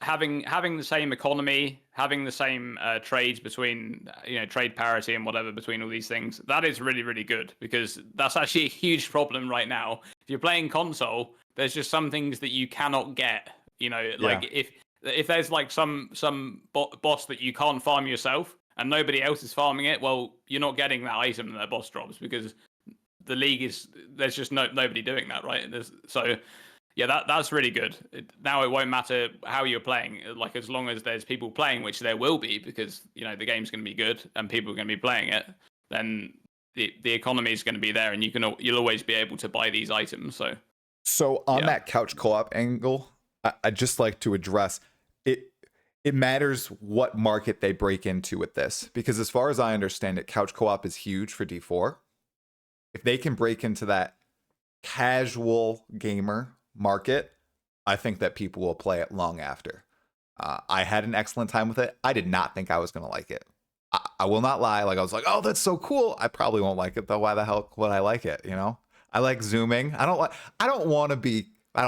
having the same economy, having the same trades between trade parity and whatever between all these things. That is really, really good, because that's actually a huge problem right now. If you're playing console, there's just some things that you cannot get. Like if there's like some boss that you can't farm yourself and nobody else is farming it, well, you're not getting that item that boss drops, because the league there's just nobody doing that, right? So yeah, that's really good. Now it won't matter how you're playing, like as long as there's people playing, which there will be, because the game's going to be good and people are going to be playing it, then the economy is going to be there, and you'll always be able to buy these items. So on that couch co-op angle, I'd just like to address it. It matters what market they break into with this, because as far as I understand it, couch co-op is huge for D4. If they can break into that casual gamer market, I think that people will play it long after. I had an excellent time with it. I did not think I was going to like it. I will not lie. Like, I was like, oh, that's so cool. I probably won't like it though. Why the hell would I like it? You know, I like zooming. I don't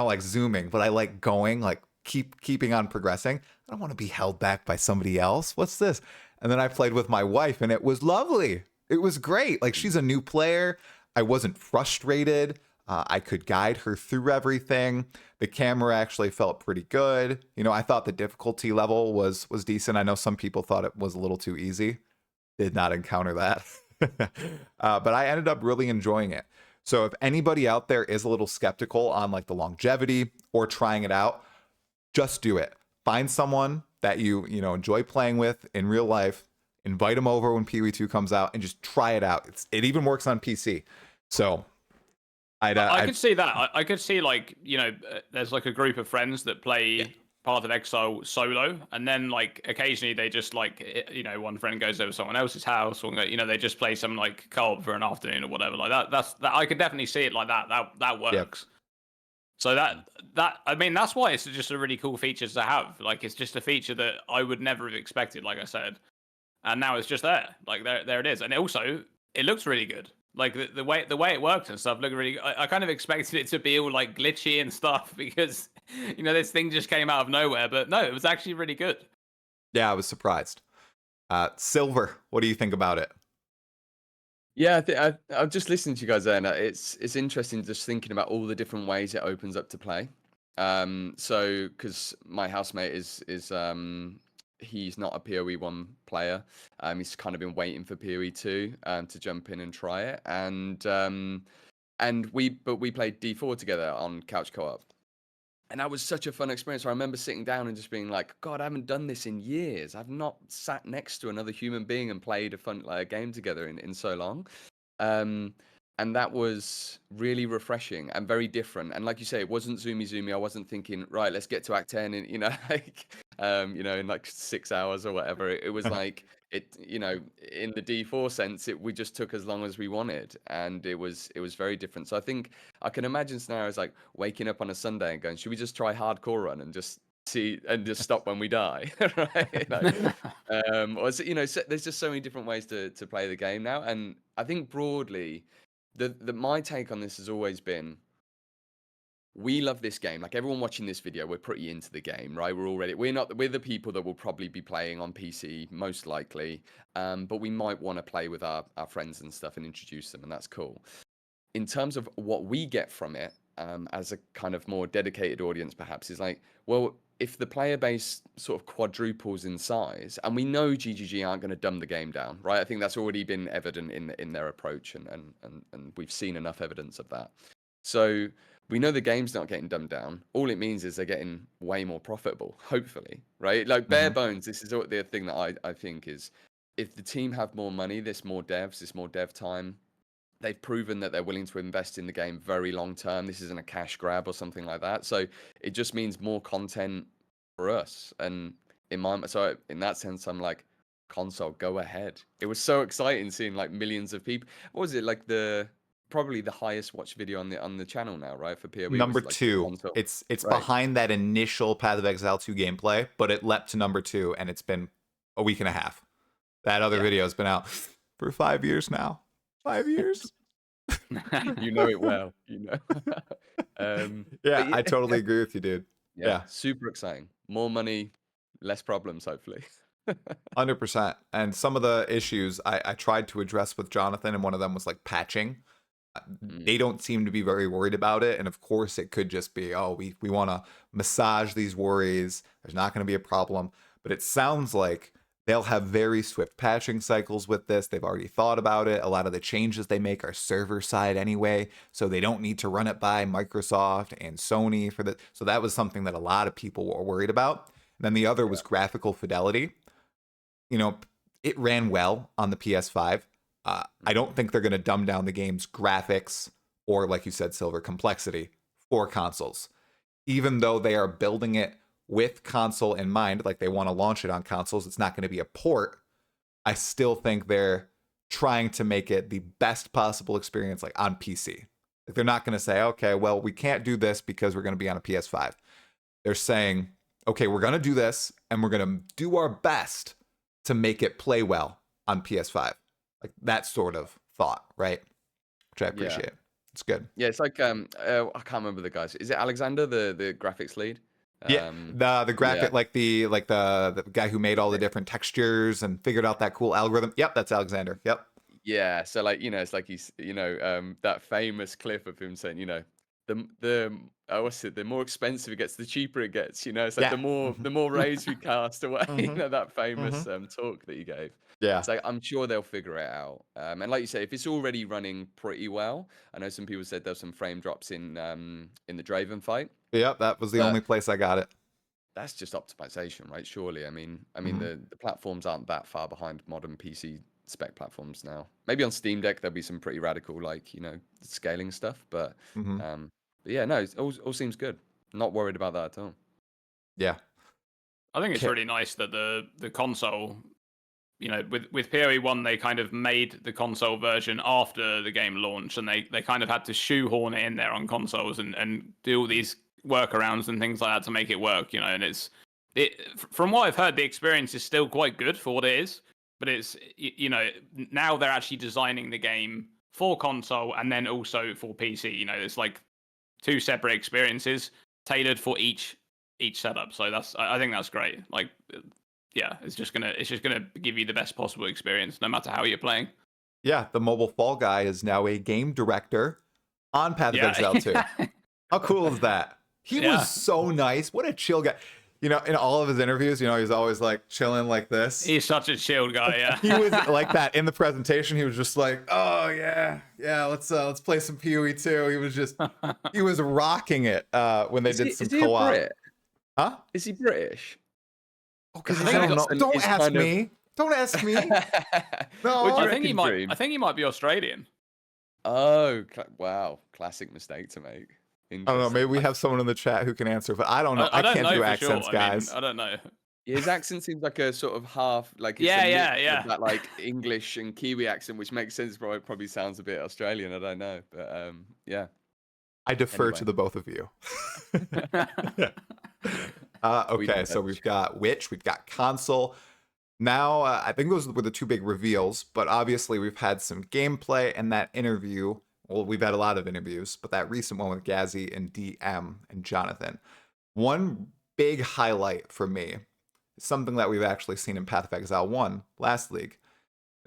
like zooming, but I like going, like keeping on progressing. I don't want to be held back by somebody else. What's this? And then I played with my wife and it was lovely. It was great. Like, she's a new player. I wasn't frustrated. I could guide her through everything. The camera actually felt pretty good. You know, I thought the difficulty level was decent. I know some people thought it was a little too easy. Did not encounter that. But I ended up really enjoying it. So if anybody out there is a little skeptical on like the longevity or trying it out, just do it. Find someone that you enjoy playing with in real life. Invite them over when PoE2 comes out and just try it out. It even works on PC. So I could see that. I could see, like, there's like a group of friends that play Path of Exile solo, and then like occasionally they just like, one friend goes over to someone else's house, or they just play some like co-op for an afternoon or whatever like that. That I could definitely see it like that. That works. So I mean, that's why it's just a really cool feature to have. Like, it's just a feature that I would never have expected, like I said, and now it's just there. Like, there it is, and it looks really good. Like, the way it works and stuff looked really. I kind of expected it to be all like glitchy and stuff because this thing just came out of nowhere. But no, it was actually really good. Yeah, I was surprised. Silver, what do you think about it? Yeah, I've just listened to you guys there, and it's interesting just thinking about all the different ways it opens up to play. So because my housemate is he's not a PoE1 player. He's kind of been waiting for PoE2 to jump in and try it, and we played D4 together on couch co-op, and that was such a fun experience. I remember sitting down and just being like, God, I haven't done this in years. I've not sat next to another human being and played a fun game together in so long. And that was really refreshing and very different. And like you say, it wasn't zoomy. I wasn't thinking, right, let's get to Act 10 in, in like 6 hours or whatever. It was like, in the D4 sense, we just took as long as we wanted. And it was very different. So I think I can imagine scenarios like waking up on a Sunday and going, should we just try hardcore run and just see and just stop when we die, right? Or there's just so many different ways to play the game now. And I think broadly, my take on this has always been, we love this game. Like, everyone watching this video, we're pretty into the game, right? We're the people that will probably be playing on PC most likely, but we might want to play with our friends and stuff and introduce them, and that's cool. In terms of what we get from it, as a kind of more dedicated audience, perhaps, is like, well, if the player base sort of quadruples in size, and we know GGG aren't going to dumb the game down, right? I think that's already been evident in their approach, and we've seen enough evidence of that. So we know the game's not getting dumbed down. All it means is they're getting way more profitable, hopefully, right? Like, bare bones, this is the thing that I think is, if the team have more money, there's more devs, there's more dev time. They've proven that they're willing to invest in the game very long term. This isn't a cash grab or something like that. So it just means more content for us. And in that sense, I'm like, console, go ahead. It was so exciting seeing like millions of people. What was it, like probably the highest watched video on the channel now, right? For PoE. Number like 2. It's right behind that initial Path of Exile 2 gameplay, but it leapt to number 2, and it's been a week and a half. That other video has been out for 5 years now. 5 years. You know it well. Yeah, I totally agree with you, dude. Yeah, super exciting. More money, less problems, hopefully. 100%. And some of the issues I tried to address with Jonathan, and one of them was like patching. They don't seem to be very worried about it, and of course it could just be, oh, we want to massage these worries, there's not going to be a problem. But it sounds like they'll have very swift patching cycles with this. They've already thought about it. A lot of the changes they make are server side anyway, so they don't need to run it by Microsoft and Sony for the. So that was something that a lot of people were worried about. And then the other was graphical fidelity. It ran well on the PS5. I don't think they're going to dumb down the game's graphics or, like you said, Silver, complexity for consoles. Even though they are building it with console in mind, like they want to launch it on consoles, it's not going to be a port. I still think they're trying to make it the best possible experience, like on PC. Like, they're not going to say, okay, well, we can't do this because we're going to be on a PS5. They're saying, okay, we're gonna do this, and we're gonna do our best to make it play well on PS5. Like that sort of thought, right? Which I appreciate. It's good. Yeah, it's like I can't remember the guys. Is it Alexander, the graphics lead? Yeah, the graphic, yeah. the guy who made all the different textures and figured out that cool algorithm. Yep, that's Alexander. Yep. Yeah, so like it's like he's that famous clip of him saying the what's it, the more expensive it gets, the cheaper it gets. It's like Yeah. the more rays we cast away. Mhm. That famous talk that he gave. Yeah. So I'm sure they'll figure it out. And like you say, if it's already running pretty well, I know some people said there's some frame drops in the Draven fight. Yep, that was the But only place I got it. that's just optimization, right? Surely. I mean, Mhm. the platforms aren't that far behind modern PC spec platforms now. Maybe on Steam Deck there'll be some pretty radical, like scaling stuff. But Mhm. yeah, no, it all seems good. Not worried about that at all. Yeah. I think it's Okay. really nice that the console, with PoE1, they kind of made the console version after the game launched, and they kind of had to shoehorn it in there on consoles and do all these workarounds and things like that to make it work, and from what I've heard, the experience is still quite good for what it is, but it's, now they're actually designing the game for console and then also for PC. It's like two separate experiences tailored for each setup. So I think that's great. Like, yeah, it's just gonna give you the best possible experience no matter how you're playing. Yeah, the mobile fall guy is now a game director on Path of Exile 2. How cool is that? He was so nice. What a chill guy. In all of his interviews, he's always like chilling like this. He's such a chill guy, yeah. He was like that in the presentation. He was just like, "Oh yeah, let's play some PoE2." He was rocking it when they did some co-op. Huh? Is he British? Oh, God, I don't know. Don't ask me. Don't ask me. No, I think he might be Australian. Oh, wow! Classic mistake to make. I don't know. Maybe we have someone in the chat who can answer, but I don't know. I can't do accents, guys. I don't know. Yeah, his accent seems like a sort of half, like that like English and Kiwi accent, which makes sense. Probably sounds a bit Australian. I don't know, but yeah. I defer to the both of you. Okay, so we've got Witch, we've got Console. Now, I think those were the two big reveals, but obviously we've had some gameplay and that interview. Well, we've had a lot of interviews, but that recent one with Gazzy and DM and Jonathan. One big highlight for me is something that we've actually seen in Path of Exile 1, last league,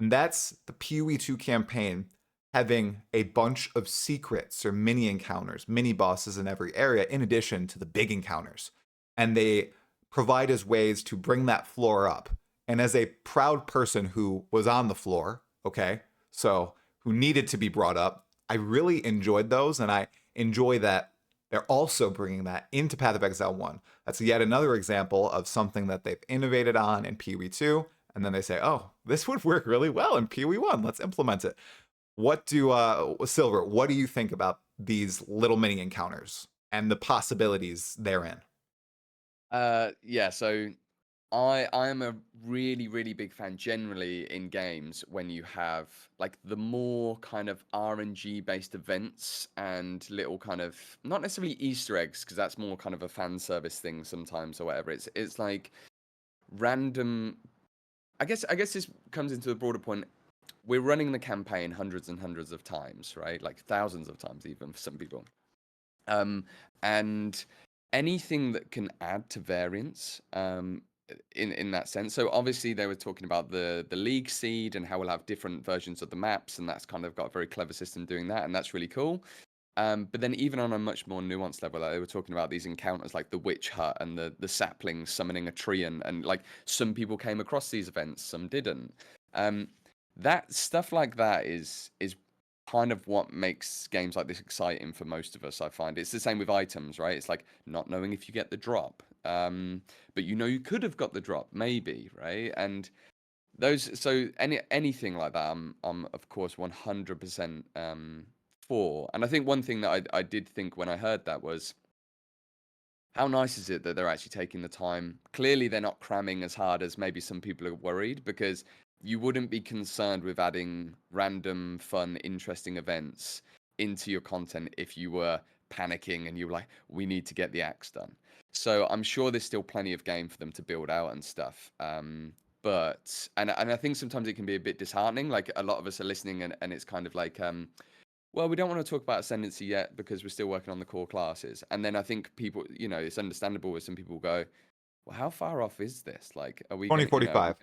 and that's the PoE2 campaign having a bunch of secrets or mini encounters, mini bosses in every area, in addition to the big encounters. And they provide us ways to bring that floor up. And as a proud person who was on the floor, okay, so who needed to be brought up, I really enjoyed those, and I enjoy that they're also bringing that into Path of Exile 1. That's yet another example of something that they've innovated on in PoE2, and then they say, oh, this would work really well in PoE1. Let's implement it. Silver, what do you think about these little mini encounters and the possibilities therein? Yeah, so I am a really, really big fan generally in games when you have like the more kind of RNG based events and little kind of not necessarily Easter eggs, because that's more kind of a fan service thing sometimes or whatever. It's like random. I guess this comes into the broader point. We're running the campaign hundreds and hundreds of times, right? Like thousands of times even for some people. And anything that can add to variance, in that sense. So obviously they were talking about the league seed and how we'll have different versions of the maps, and that's kind of got a very clever system doing that, and that's really cool. But then even on a much more nuanced level, they were talking about these encounters like the witch hut and the saplings summoning a tree, and like some people came across these events, some didn't. That stuff like that is kind of what makes games like this exciting for most of us. I find it's the same with items, right? It's like not knowing if you get the drop, but you could have got the drop, maybe, right? And so anything like that, I'm of course 100% for. And I think one thing that I did think when I heard that was, how nice is it that they're actually taking the time? Clearly, they're not cramming as hard as maybe some people are worried, because you wouldn't be concerned with adding random, fun, interesting events into your content if you were panicking and you were like, we need to get the axe done. So I'm sure there's still plenty of game for them to build out and stuff. But I think sometimes it can be a bit disheartening. Like a lot of us are listening and it's kind of like, well, we don't want to talk about ascendancy yet because we're still working on the core classes. And then I think people, it's understandable where some people go, well, how far off is this? Like, are we 2045.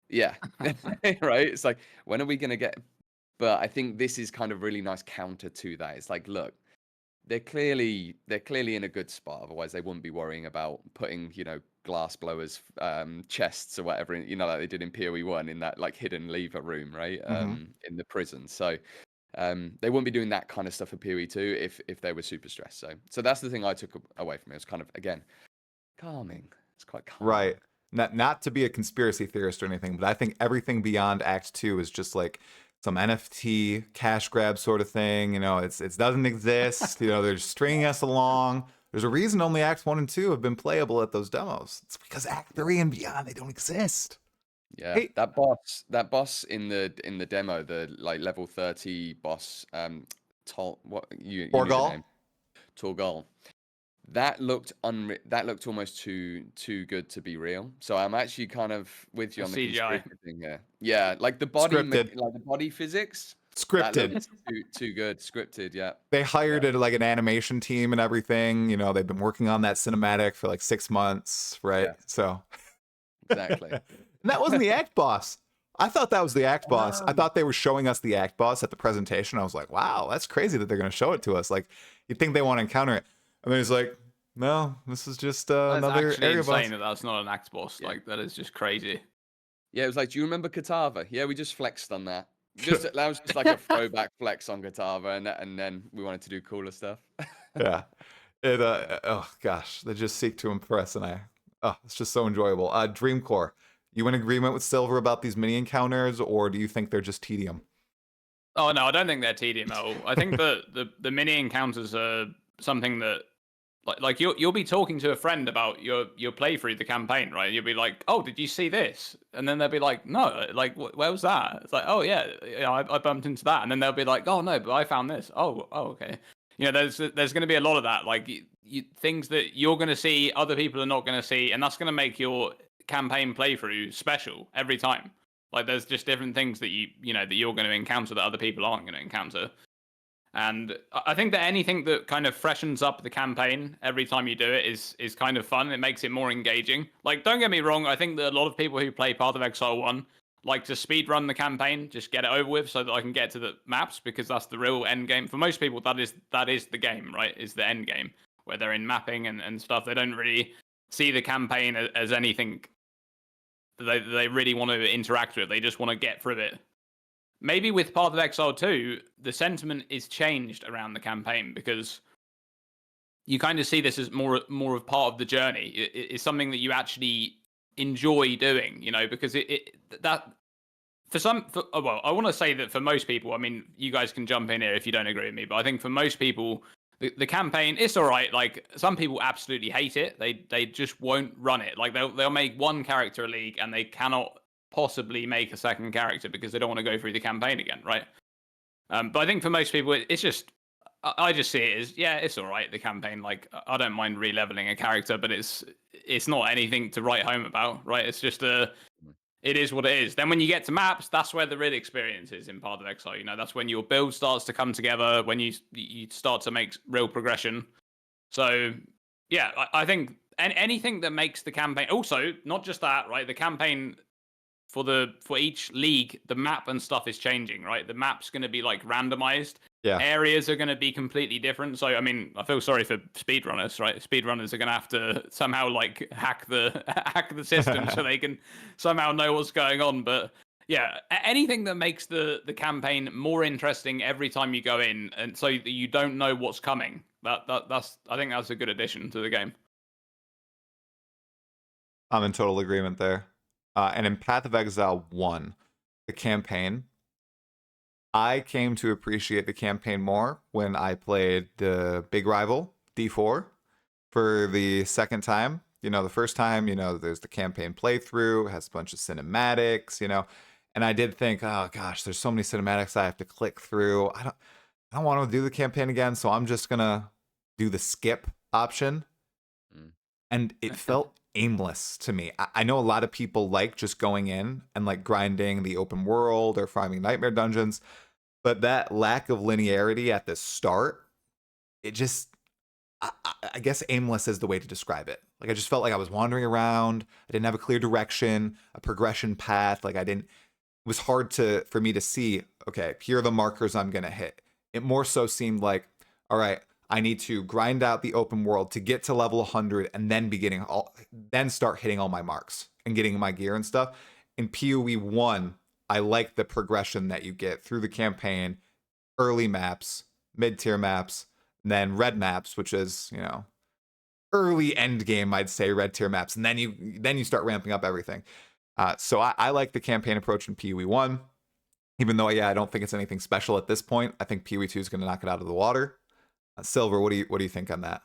Yeah, right. It's like, when are we going to get? But I think this is kind of really nice counter to that. It's like, look, they're clearly in a good spot. Otherwise, they wouldn't be worrying about putting, glass blowers, chests or whatever, like they did in PoE1 in that like hidden lever room, right? In the prison. So they wouldn't be doing that kind of stuff for PoE2 if they were super stressed. So that's the thing I took away from it. It's kind of, again, calming. It's quite calming. Right. Not to be a conspiracy theorist or anything, but I think everything beyond Act 2 is just like some NFT cash grab sort of thing. It doesn't exist. They're just stringing us along. There's a reason only Acts 1 and 2 have been playable at those demos. It's because Act 3 and beyond, they don't exist. Yeah, hey. that boss in the demo, the like level 30 boss, Torgal? Torgal. That looked almost too good to be real. So I'm actually kind of with you on the CGI thing here. Yeah, like the body, Scripted. like the body physics. Scripted. Too good. Scripted, yeah. They hired it like an animation team and everything. They've been working on that cinematic for like 6 months, right? Yeah. So exactly. And that wasn't the act boss. I thought that was the act boss. I thought they were showing us the act boss at the presentation. I was like, wow, that's crazy that they're going to show it to us. Like, you'd think they want to encounter it. And then he's like, no, this is just another area boss. That's not an act boss. Yeah. Like, that is just crazy. Yeah, it was like, do you remember Katava? Yeah, we just flexed on that. That was just like a throwback flex on Katava, and then we wanted to do cooler stuff. Yeah. Oh gosh, they just seek to impress, and it's just so enjoyable. Dreamcore, you in agreement with Silver about these mini encounters, or do you think they're just tedium? Oh no, I don't think they're tedium at all. I think the mini encounters are something that like you'll be talking to a friend about your playthrough the campaign, right? You'll be like, oh, did you see this? And then they'll be like, no, like where was that? It's like, oh yeah, I bumped into that. And then they'll be like, oh no, but I found this. Oh okay. There's going to be a lot of that, like things that you're going to see, other people are not going to see, and that's going to make your campaign playthrough special every time. Like there's just different things that that you're going to encounter that other people aren't going to encounter. And I think that anything that kind of freshens up the campaign every time you do it is kind of fun. It makes it more engaging. Like, don't get me wrong, I think that a lot of people who play Path of Exile 1 like to speedrun the campaign, just get it over with so that I can get to the maps, because that's the real end game. For most people, that is the game, right? Is the end game, where they're in mapping and stuff. They don't really see the campaign as anything that they really want to interact with. They just want to get through it. Maybe with Path of Exile 2, the sentiment is changed around the campaign, because you kind of see this as more of part of the journey. It's something that you actually enjoy doing, because I want to say that for most people, I mean, you guys can jump in here if you don't agree with me, but I think for most people, the campaign, it's all right. Like, some people absolutely hate it. They just won't run it. Like, they'll make one character a league and they cannot possibly make a second character because they don't want to go through the campaign again, right? But I think for most people, it's just, I just see it as, yeah, it's all right, the campaign. Like, I don't mind re-leveling a character, but it's not anything to write home about, right? It's just it is what it is. Then when you get to maps, that's where the real experience is in Path of Exile. That's when your build starts to come together, when you start to make real progression. So yeah, I think anything that makes the campaign, also not just that, right? The campaign for each league, the map and stuff is changing, right? The map's going to be like randomized. Yeah. Areas are going to be completely different. So, I mean, I feel sorry for speedrunners, right? Speedrunners are going to have to somehow like hack the system so they can somehow know what's going on. But yeah, anything that makes the campaign more interesting every time you go in, and so that you don't know what's coming. That's I think that's a good addition to the game. I'm in total agreement there. And in Path of Exile 1, the campaign, I came to appreciate the campaign more when I played the big rival, D4, for the second time. The first time, there's the campaign playthrough, it has a bunch of cinematics, and I did think, oh gosh, there's so many cinematics I have to click through. I don't want to do the campaign again, so I'm just gonna do the skip option. and it felt aimless to me. I know a lot of people like just going in and like grinding the open world or farming nightmare dungeons, but that lack of linearity at the start, it just, I guess aimless is the way to describe it. Like I just felt like I was wandering around. I didn't have a clear direction, a progression path. Like it was hard for me to see, okay, here are the markers I'm going to hit. It more so seemed like, all right, I need to grind out the open world to get to level 100 and then start hitting all my marks and getting my gear and stuff. In PoE 1, I like the progression that you get through the campaign, early maps, mid-tier maps, and then red maps, which is, early end game, I'd say, red tier maps, and then you start ramping up everything. So I like the campaign approach in PoE 1, even though I don't think it's anything special at this point. I think PoE 2 is going to knock it out of the water. Silver, what do you think on that?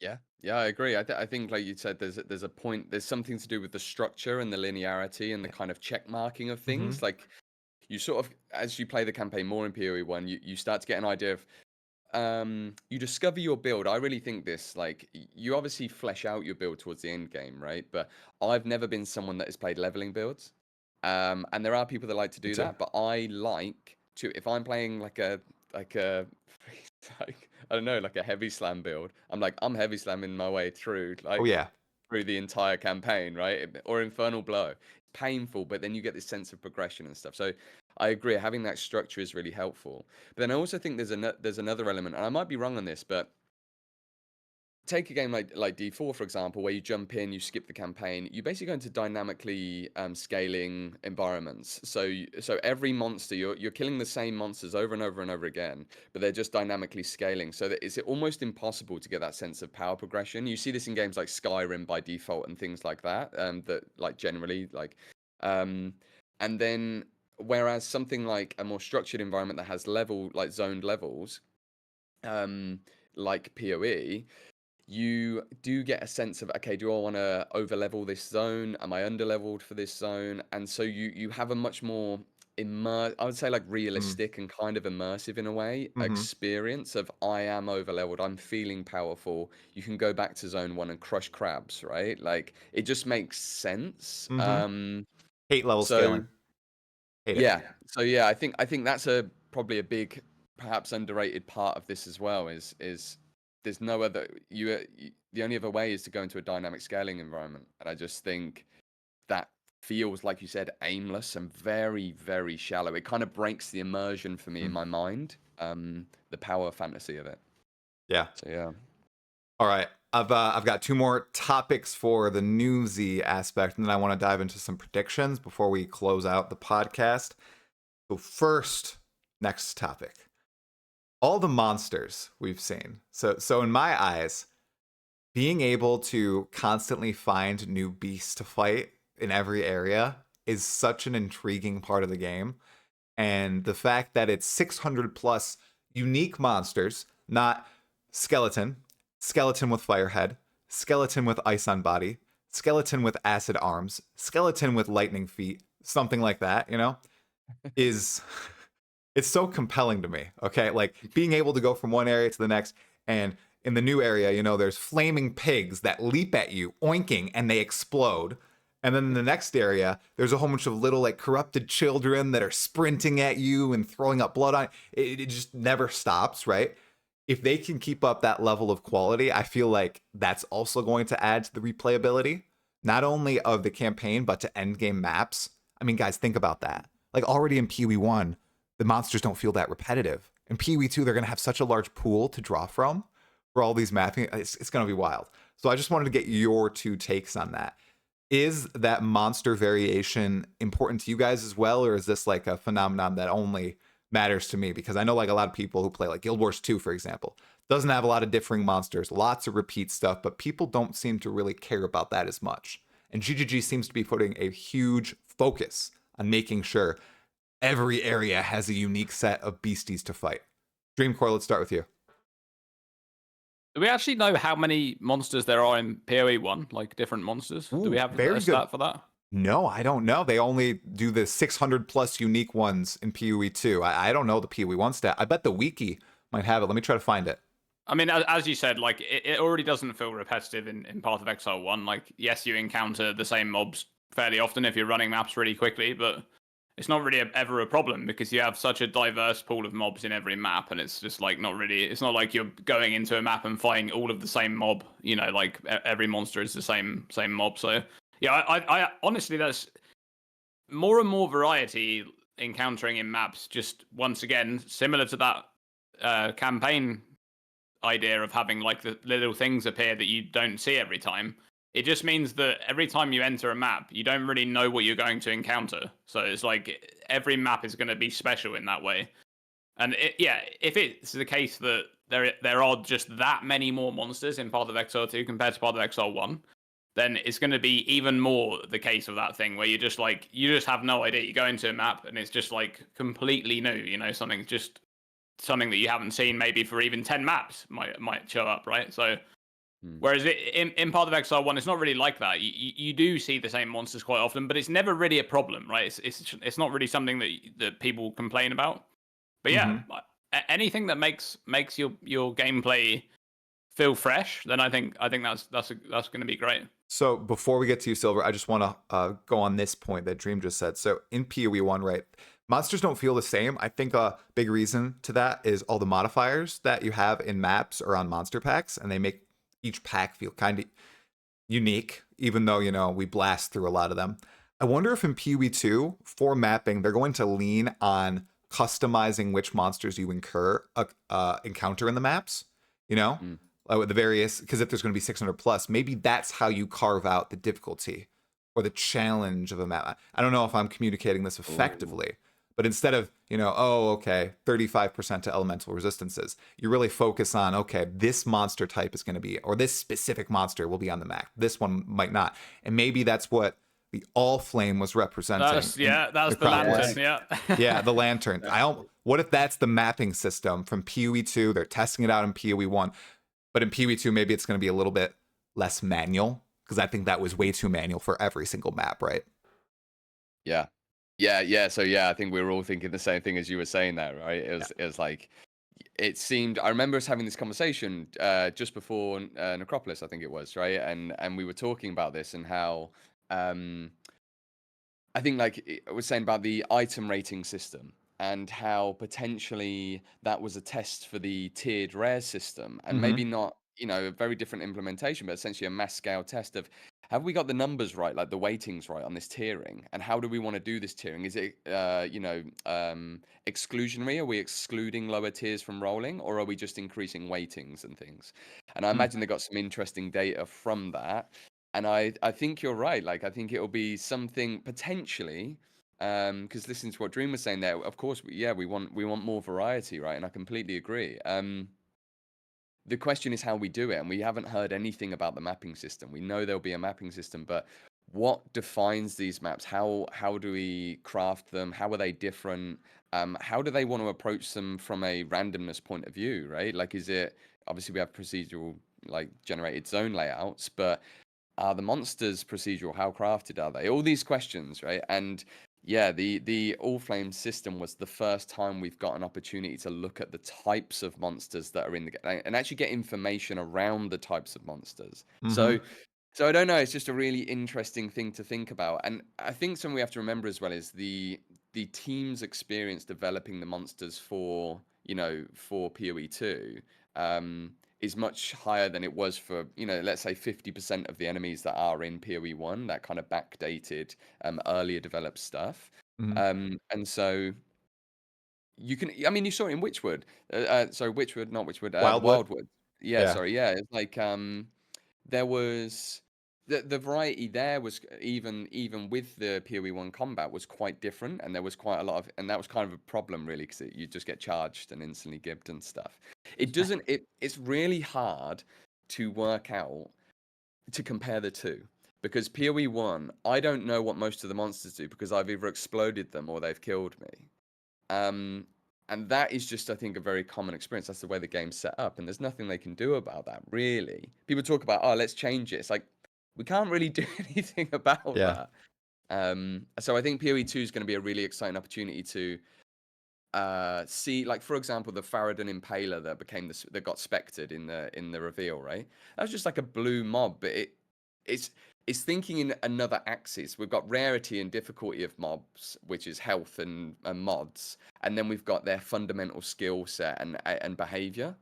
Yeah, I agree. I think, like you said, there's a point. There's something to do with the structure and the linearity and the kind of check marking of things. Mm-hmm. Like you sort of, as you play the campaign more in PoE 1, you start to get an idea of you discover your build. I really think this, like, you obviously flesh out your build towards the end game, right? But I've never been someone that has played leveling builds. And there are people that like to do that, but I like to, if I'm playing like a like I don't know, like a heavy slam build, I'm heavy slamming my way through Oh yeah. through the entire campaign, right? Or Infernal Blow. Painful, but then you get this sense of progression and stuff. So I agree, having that structure is really helpful. But then I also think there's another element, and I might be wrong on this, but take a game like D4, for example, where you jump in, you skip the campaign. You basically go into dynamically scaling environments. So every monster, you're killing the same monsters over and over and over again, but they're just dynamically scaling. So that it's almost impossible to get that sense of power progression. You see this in games like Skyrim by default and things like that. That like generally like, and then whereas something like a more structured environment that has zoned levels, like PoE, you do get a sense of, okay, do I want to over level this zone? Am I under leveled for this zone? And so you have a much more I would say, like, realistic and kind of immersive in a way experience of, I am over leveled, I'm feeling powerful. You can go back to zone 1 and crush crabs, right? Like, it just makes sense. Hate level So scaling. Hate it. yeah, so yeah, I think that's probably a big, perhaps underrated part of this as well. Is there's no other the only other way is to go into a dynamic scaling environment, and I just think that feels, like you said, aimless and very, very shallow. It kind of breaks the immersion for me in my mind, the power fantasy of it. Yeah. So yeah. All right. I've got two more topics for the newsy aspect, and then I want to dive into some predictions before we close out the podcast. So first, next topic. All the monsters we've seen. So in my eyes, being able to constantly find new beasts to fight in every area is such an intriguing part of the game. And the fact that it's 600 plus unique monsters, not skeleton with firehead, skeleton with ice on body, skeleton with acid arms, skeleton with lightning feet, something like that, is it's so compelling to me. Okay, like being able to go from one area to the next, and in the new area, there's flaming pigs that leap at you, oinking, and they explode. And then in the next area, there's a whole bunch of little like corrupted children that are sprinting at you and throwing up blood on it. It just never stops, right? If they can keep up that level of quality, I feel like that's also going to add to the replayability, not only of the campaign, but to end game maps. I mean, guys, think about that. Like already in PoE 1, the monsters don't feel that repetitive. In PoE 2, they're going to have such a large pool to draw from for all these mapping. It's going to be wild. So I just wanted to get your two takes on that. Is that monster variation important to you guys as well, or is this like a phenomenon that only matters to me? Because I know like a lot of people who play like Guild Wars 2, for example, doesn't have a lot of differing monsters, lots of repeat stuff, but people don't seem to really care about that as much. And GGG seems to be putting a huge focus on making sure every area has a unique set of beasties to fight. Dreamcore, let's start with you. Do we actually know how many monsters there are in PoE 1, like different monsters? Ooh, do we have very a stat good for that? No, I don't know. They only do the 600 plus unique ones in PoE 2. I don't know the PoE 1 stat. I bet the wiki might have it. Let me try to find it. I mean, as you said, like it already doesn't feel repetitive in Path of Exile 1. Like, yes, you encounter the same mobs fairly often if you're running maps really quickly, but it's not really ever a problem because you have such a diverse pool of mobs in every map, and it's just like not really. It's not like you're going into a map and fighting all of the same mob. You know, like every monster is the same mob. So yeah, I honestly, there's more and more variety encountering in maps. Just once again, similar to that campaign idea of having like the little things appear that you don't see every time. It just means that every time you enter a map, you don't really know what you're going to encounter. So it's like every map is going to be special in that way. And yeah, if it's the case that there are just that many more monsters in Path of Exile 2 compared to Path of Exile 1, then it's going to be even more the case of that thing where you just have no idea. You go into a map and it's just like completely new, you know, something that you haven't seen maybe for even 10 maps might show up, right? So whereas in Path of Exile 1, it's not really like that. You do see the same monsters quite often, but it's never really a problem, right? It's not really something that people complain about. But yeah, anything that makes your gameplay feel fresh, then I think that's going to be great. So before we get to you, Silver, I just want to go on this point that Dream just said. So in PoE1, right, monsters don't feel the same. I think a big reason to that is all the modifiers that you have in maps or on monster packs, and they make each pack feel kind of unique, even though, you know, we blast through a lot of them. I wonder if in PoE2, for mapping, they're going to lean on customizing which monsters you encounter in the maps, you know? With the various, because if there's going to be 600 plus, maybe that's how you carve out the difficulty or the challenge of a map. I don't know if I'm communicating this effectively, but instead of, you know, oh, okay, 35% to elemental resistances, you really focus on, okay, this monster type is going to be, or this specific monster will be on the map. This one might not. And maybe that's what the All Flame was representing. That's the lantern, yeah. Yeah, the lantern. What if that's the mapping system from PoE2? They're testing it out in PoE1. But in PoE2, maybe it's going to be a little bit less manual, because I think that was way too manual for every single map, right? Yeah. So yeah, I think we were all thinking the same thing as you were saying there, right? It was like, it seemed. I remember us having this conversation just before Necropolis, I think it was, right? And we were talking about this and how I think, like I was saying about the item rating system and how potentially that was a test for the tiered rare system, and maybe not, you know, a very different implementation, but essentially a mass scale test of, have we got the numbers right, like the weightings right on this tiering, and how do we want to do this tiering? Is it exclusionary? Are we excluding lower tiers from rolling, or are we just increasing weightings and things? And I imagine they got some interesting data from that. And I think you're right. Like, I think it'll be something potentially, because listening to what Dream was saying there, of course, we want more variety, right? And I completely agree. The question is how we do it, and we haven't heard anything about the mapping system. We know there'll be a mapping system, but what defines these maps? How do we craft them? How are they different? How do they want to approach them from a randomness point of view, right? Like, is it, obviously we have procedural, like, generated zone layouts, but are the monsters procedural? How crafted are they? All these questions, right? And yeah, the All Flame system was the first time we've got an opportunity to look at the types of monsters that are in the game and actually get information around the types of monsters. So I don't know. It's just a really interesting thing to think about. And I think something we have to remember as well is the team's experience developing the monsters for PoE2 is much higher than it was for, let's say 50% of the enemies that are in PoE1, that kind of backdated, earlier developed stuff. And so you saw it in Witchwood. Witchwood, not Witchwood, Wildwood. Yeah, sorry. Yeah, it's like, there was the variety there was even with the PoE1 combat was quite different, and there was quite a lot of, and that was kind of a problem really, because you just get charged and instantly gibbed and stuff. It's really hard to work out, to compare the two, because PoE1, I don't know what most of the monsters do because I've either exploded them or they've killed me. And that is just, I think, a very common experience. That's the way the game's set up, and there's nothing they can do about that, really. People talk about, oh, let's change it. It's like, we can't really do anything about that. So I think PoE2 is going to be a really exciting opportunity to see, like for example, the Faradon Impaler that became that got spectered in the reveal, right? That was just like a blue mob, but it's thinking in another axis. We've got rarity and difficulty of mobs, which is health and mods, and then we've got their fundamental skill set and behavior,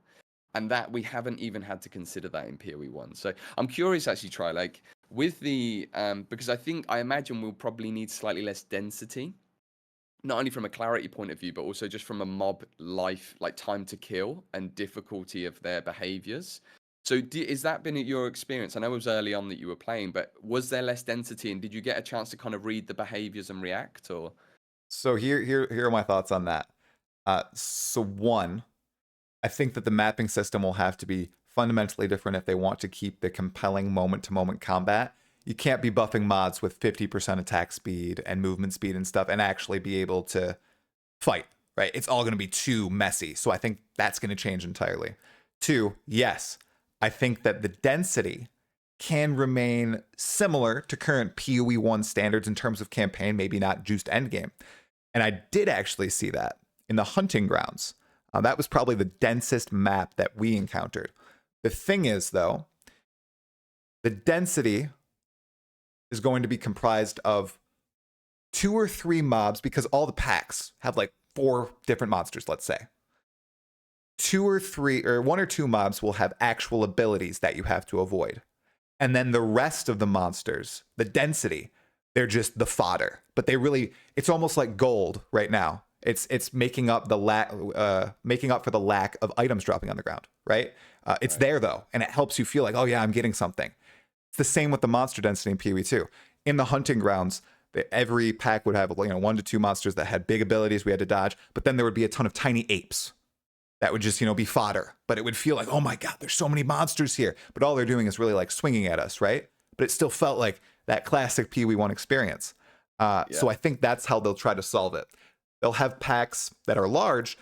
and that we haven't even had to consider that in PoE1. So I'm curious, actually, try like with the because I imagine we'll probably need slightly less density, not only from a clarity point of view, but also just from a mob life, like time to kill and difficulty of their behaviors. So is that been your experience? I know it was early on that you were playing, but was there less density, and did you get a chance to kind of read the behaviors and react? Or So here are my thoughts on that. So one, I think that the mapping system will have to be fundamentally different if they want to keep the compelling moment-to-moment combat. You can't be buffing mods with 50% attack speed and movement speed and stuff and actually be able to fight, right? It's all going to be too messy. So I think that's going to change entirely. Two, yes, I think that the density can remain similar to current PoE1 standards in terms of campaign, maybe not juiced endgame. And I did actually see that in the hunting grounds. That was probably the densest map that we encountered. The thing is, though, the density is going to be comprised of 2 or 3 mobs, because all the packs have like 4 different monsters, let's say. 2 or 3 or 1 or 2 mobs will have actual abilities that you have to avoid. And then the rest of the monsters, the density, they're just the fodder. But it's almost like gold right now. It's making up for the lack of items dropping on the ground, right? It's there though, and it helps you feel like, oh yeah, I'm getting something. It's the same with the monster density in PoE2. In the hunting grounds, every pack would have 1 to 2 monsters that had big abilities we had to dodge, but then there would be a ton of tiny apes that would just be fodder. But it would feel like, oh my god, there's so many monsters here. But all they're doing is really like swinging at us, right? But it still felt like that classic PoE1 experience. So I think that's how they'll try to solve it. They'll have packs that are large,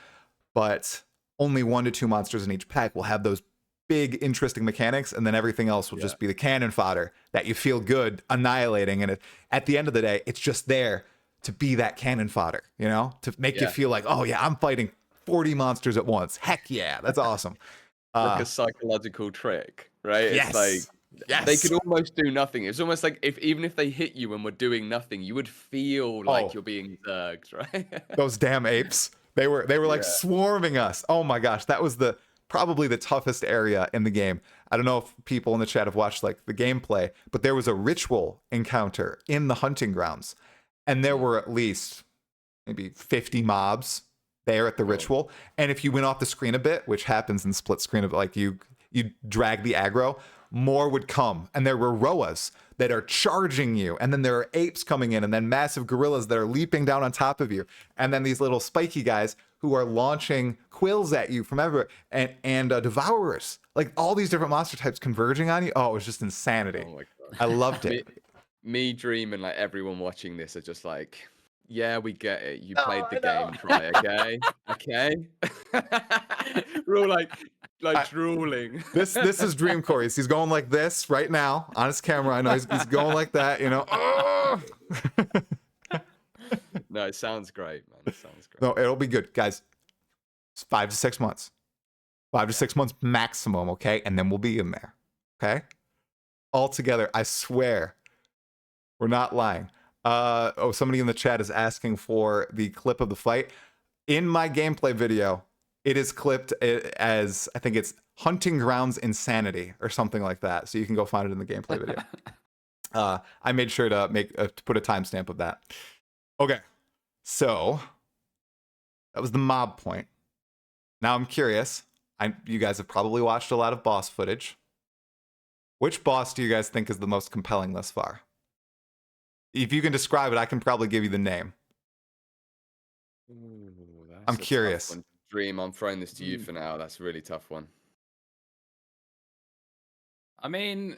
but only 1 to 2 monsters in each pack will have those big, interesting mechanics, and then everything else will just be the cannon fodder that you feel good annihilating. And at the end of the day, it's just there to be that cannon fodder, to make you feel like, oh yeah, I'm fighting 40 monsters at once. Heck yeah, that's awesome. Like a psychological trick, right? Yes. It's like they could almost do nothing. It's almost like even if they hit you and were doing nothing, you would feel like you're being zerged, right? Those damn apes. They were like swarming us. Oh my gosh, that was probably the toughest area in the game. I don't know if people in the chat have watched like the gameplay, but there was a ritual encounter in the hunting grounds, and there were at least maybe 50 mobs there at the ritual. And if you went off the screen a bit, which happens in split screen, of like you drag the aggro, more would come. And there were roas that are charging you, and then there are apes coming in, and then massive gorillas that are leaping down on top of you, and then these little spiky guys who are launching quills at you from everywhere, and devourers, like all these different monster types converging on you. Oh, it was just insanity. Oh my god, I loved it. me dreaming like everyone watching this are just like, yeah, we get it. You played the game, try, okay? Okay. We're all like drooling. This is Dream Core. He's going like this right now on his camera. I know he's going like that, Oh! No, it sounds great, man. It sounds great. No, it'll be good, guys. It's 5 to 6 months. 5 to 6 months maximum, okay? And then we'll be in there, okay? All together, I swear. We're not lying. Somebody in the chat is asking for the clip of the fight. In my gameplay video, it is clipped as, I think it's Hunting Grounds Insanity or something like that. So you can go find it in the gameplay video. I made sure to put a timestamp of that. Okay, so that was the mob point. Now I'm curious. You guys have probably watched a lot of boss footage. Which boss do you guys think is the most compelling thus far? If you can describe it, I can probably give you the name. Ooh, I'm curious. Dream, I'm throwing this to you for now. That's a really tough one. I mean,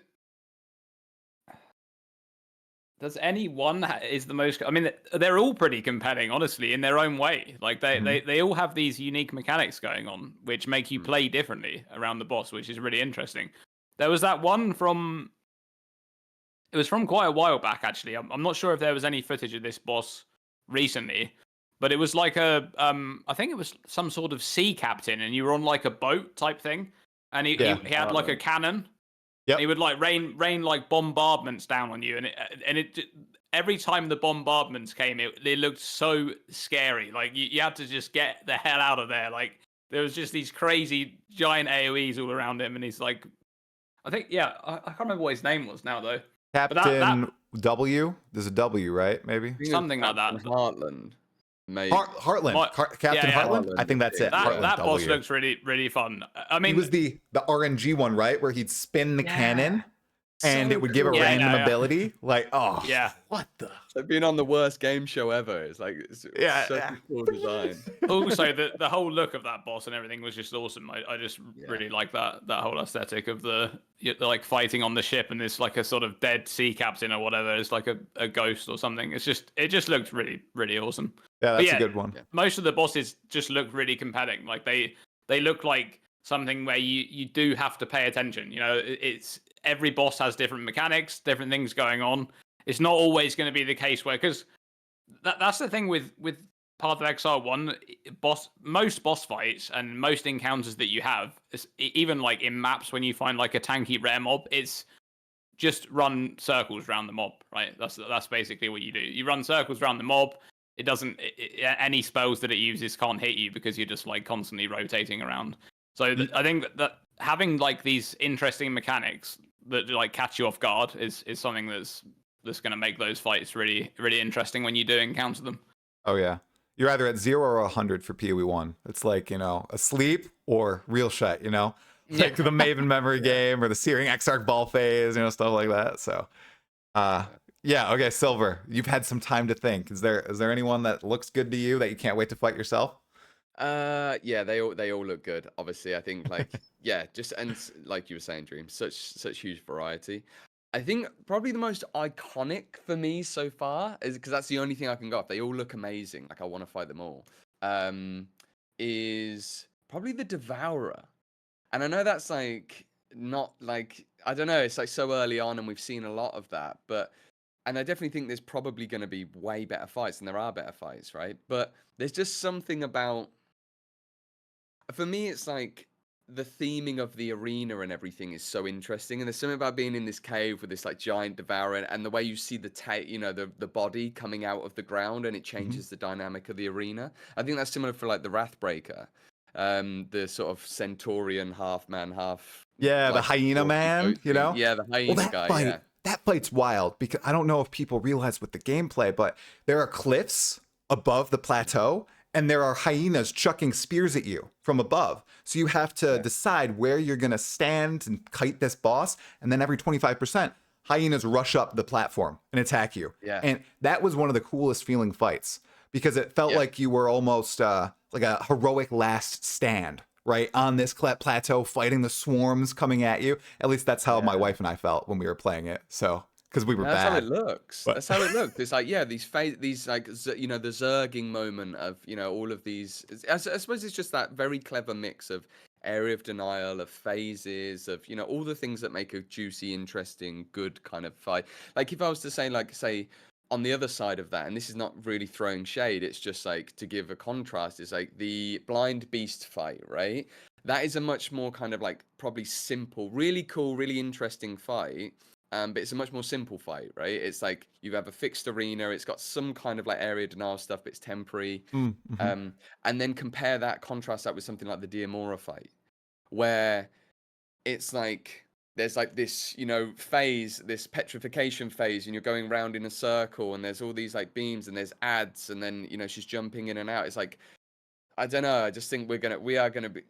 does any one is the most? I mean, they're all pretty compelling, honestly, in their own way. Like they all have these unique mechanics going on, which make you play differently around the boss, which is really interesting. There was that one from. It was from quite a while back, actually. I'm not sure if there was any footage of this boss recently, but it was like a I think it was some sort of sea captain, and you were on like a boat type thing, and he had like a cannon. Yep. He would like rain like bombardments down on you, and every time the bombardments came, it looked so scary. Like you had to just get the hell out of there. Like there was just these crazy giant AOE's all around him, and he's like, I think I can't remember what his name was now though. Captain W. There's a W, right? Maybe something like that. Heartland. Maybe. Heartland. Captain Heartland. Heartland, I think that's it. That boss W. looks really fun. I mean, he was the RNG one, right? Where he'd spin the cannon and So it would give a cool. random ability. Like, oh, yeah. what the? It's like being on the worst game show ever. It's like such a cool design. Also, the whole look of that boss and everything was just awesome. I just really like that whole aesthetic of the like fighting on the ship, and this like a sort of dead sea captain or whatever. It's like a ghost or something. It just looked really awesome. Yeah, that's a good one. Most of the bosses just look really compelling. Like they look like something where you do have to pay attention. You know, it's every boss has different mechanics, different things going on. It's not always going to be the case where, because that's the thing with Path of Exile 1, most boss fights and most encounters that you have, even like in maps when you find like a tanky rare mob, it's just run circles around the mob, right? That's basically what you do. You run circles around the mob. It doesn't any spells that it uses can't hit you because you're just like constantly rotating around. So I think that having like these interesting mechanics that like catch you off guard is something that's going to make those fights really interesting when you do encounter them. Oh yeah, you're either at 0 or 100 for PoE1. It's like, you know, asleep or real shit. You know, like the Maven Memory game or the Searing Exarch Ball phase. You know, stuff like that. So, yeah. Okay, Silver, you've had some time to think. Is there anyone that looks good to you that you can't wait to fight yourself? Yeah, they all look good. Obviously, I think like and like you were saying, Dream, such huge variety. I think probably the most iconic for me so far is because that's the only thing I can go off. They all look amazing. Like I want to fight them all. Is probably the Devourer, and I know that's like not like I don't know. It's like so early on, and we've seen a lot of that, and I definitely think there's probably going to be way better fights, and there are better fights, right? But there's just something about. For me, it's like the theming of the arena and everything is so interesting, and there's something about being in this cave with this like giant devourer, and the way you see the body coming out of the ground, and it changes the dynamic of the arena. I think that's similar for like the Wrathbreaker, the sort of Centaurian half man, half the hyena man. You know, the hyena guy. That fight's wild because I don't know if people realize with the gameplay, but there are cliffs above the plateau. And there are hyenas chucking spears at you from above. So you have to decide where you're going to stand and kite this boss. And then every 25%, hyenas rush up the platform and attack you. Yeah. And that was one of the coolest feeling fights because it felt like you were almost like a heroic last stand, right? On this plateau fighting the swarms coming at you. At least that's how my wife and I felt when we were playing it. So... because we were bad. That's how it looks. That's how it looked. It's like, these like, you know, the zerging moment of, you know, all of these. I suppose it's just that very clever mix of area of denial, of phases, of, you know, all the things that make a juicy, interesting, good kind of fight. Like if I was to say, like, say, on the other side of that, and this is not really throwing shade, it's just like to give a contrast, is like the Blind Beast fight, right? That is a much more kind of like probably simple, really cool, really interesting fight. But it's a much more simple fight, right? It's like you have a fixed arena. It's got some kind of like area denial stuff, but it's temporary. And then contrast that with something like the Diamora fight, where it's like there's like this, you know, phase, this petrification phase, and you're going round in a circle, and there's all these like beams, and there's ads, and then, you know, she's jumping in and out. It's like, I don't know. I just think we are gonna be.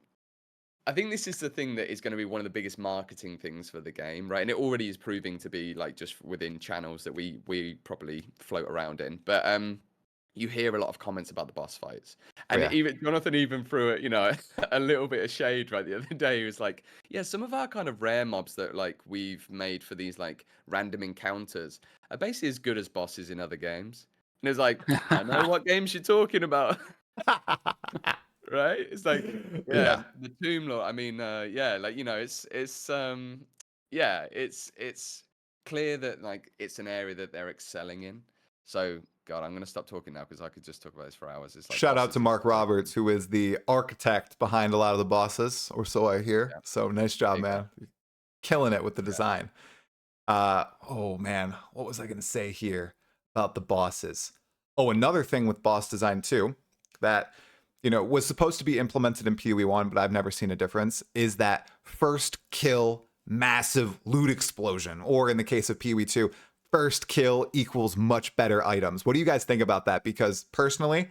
I think this is the thing that is going to be one of the biggest marketing things for the game, right? And it already is proving to be like just within channels that we probably float around in. But you hear a lot of comments about the boss fights, and even Jonathan even threw it, you know, a little bit of shade right the other day. He was like, "Yeah, some of our kind of rare mobs that like we've made for these like random encounters are basically as good as bosses in other games." And it's like, I know what games you're talking about. Right? It's like, the Tomb Lord. I mean, like, you know, it's clear that like it's an area that they're excelling in. So God, I'm going to stop talking now because I could just talk about this for hours. It's like Shout out bosses to and Mark stuff. Roberts, who is the architect behind a lot of the bosses, or so I hear. Yeah. So nice job, Big man. fan. Killing it with the design. Oh man, what was I gonna say here about the bosses? Oh, another thing with boss design too, that was supposed to be implemented in PoE1, but I've never seen a difference, is that first kill massive loot explosion, or in the case of PoE2, first kill equals much better items. What do you guys think about that? Because personally,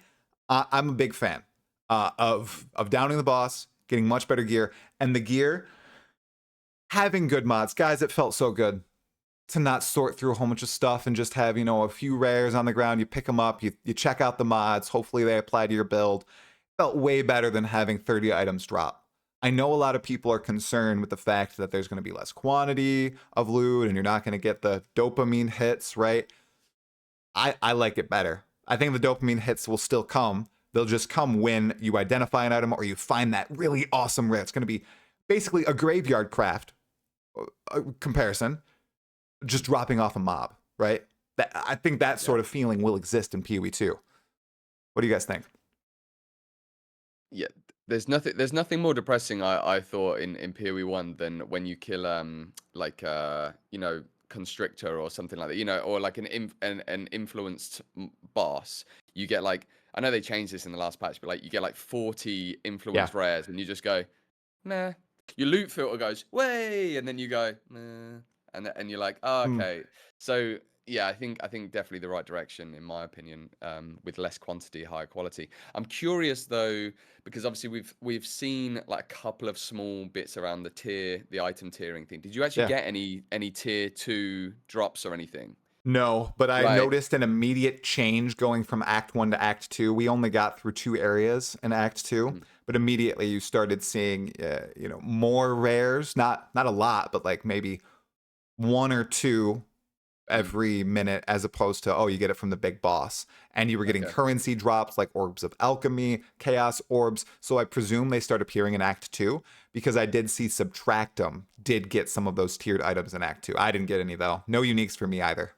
I'm a big fan of downing the boss, getting much better gear, and the gear having good mods. Guys, it felt so good to not sort through a whole bunch of stuff and just have, a few rares on the ground. You pick them up, you check out the mods. Hopefully they apply to your build. Felt way better than having 30 items drop. I know a lot of people are concerned with the fact that there's going to be less quantity of loot and you're not going to get the dopamine hits, right? I like it better. I think the dopamine hits will still come. They'll just come when you identify an item or you find that really awesome rare. It's going to be basically a graveyard craft comparison, just dropping off a mob, right? I think that sort of feeling will exist in PoE2. What do you guys think? Yeah, there's nothing more depressing I thought in PoE1 than when you kill constrictor or something like that, or like an influenced boss. You get like, I know they changed this in the last patch, but like you get like 40 influenced rares and you just go, nah. Your loot filter goes way, and then you go, nah, and you're like, oh, okay. So yeah, I think definitely the right direction in my opinion, with less quantity, higher quality. I'm curious though, because obviously we've seen like a couple of small bits around the item tiering thing. Did you actually get any tier 2 drops or anything? No, but I noticed an immediate change going from Act 1 to Act 2. We only got through 2 areas in Act 2, but immediately you started seeing, more rares. Not a lot, but like maybe 1 or 2 every minute, as opposed to, you get it from the big boss. And you were getting currency drops like Orbs of Alchemy, Chaos Orbs. So I presume they start appearing in Act 2, because I did see Subtractum did get some of those tiered items in Act 2. I didn't get any though. No uniques for me either.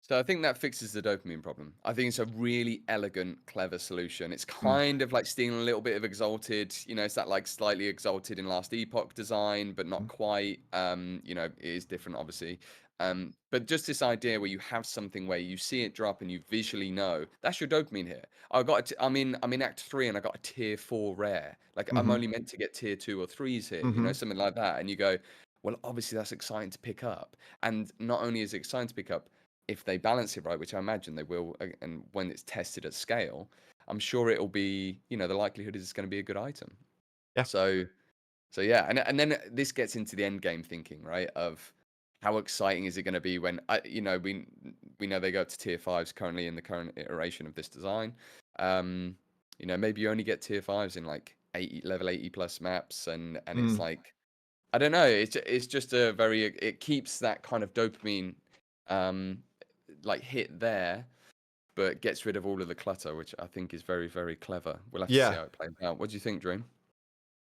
So I think that fixes the dopamine problem. I think it's a really elegant, clever solution. It's kind of like stealing a little bit of Exalted. It's that like slightly Exalted in Last Epoch design, but not quite. It is different, obviously. But just this idea where you have something where you see it drop and you visually know that's your dopamine here. I'm in Act 3 and I got a tier 4 rare. Like I'm only meant to get tier 2 or 3s here. Something like that. And you go, well, obviously that's exciting to pick up. And not only is it exciting to pick up, if they balance it right, which I imagine they will, and when it's tested at scale, I'm sure it'll be, the likelihood is it's going to be a good item. Yeah. So yeah, and then this gets into the end game thinking, right? Of how exciting is it going to be when we know they go up to tier 5s currently in the current iteration of this design. Maybe you only get tier 5s in like level 80 plus maps, and it's like, I don't know, it's just it keeps that kind of dopamine like hit there, but gets rid of all of the clutter, which I think is very, very clever. We'll have to see how it plays out. What do you think, Dream?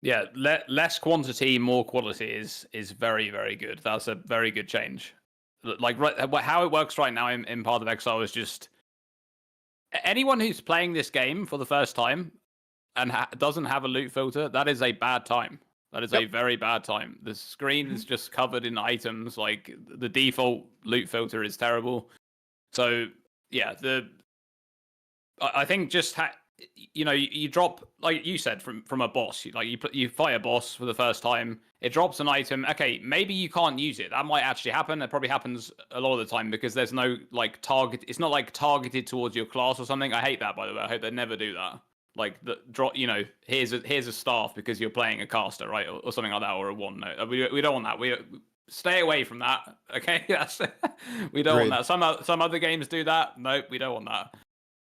Yeah, less quantity, more quality is very, very good. That's a very good change. Like how it works right now in Path of Exile is just anyone who's playing this game for the first time and doesn't have a loot filter, that is a bad time. That is a very bad time. The screen is just covered in items. Like the default loot filter is terrible. So yeah, I think just you drop, like you said, from a boss. You fight a boss for the first time. It drops an item. Okay, maybe you can't use it. That might actually happen. It probably happens a lot of the time because there's no like target. It's not like targeted towards your class or something. I hate that, by the way. I hope they never do that. Like the drop. Here's a staff because you're playing a caster, right, or something like that, or a one note. We don't want that. We stay away from that. Okay, we don't want that. Some other games do that. Nope, we don't want that.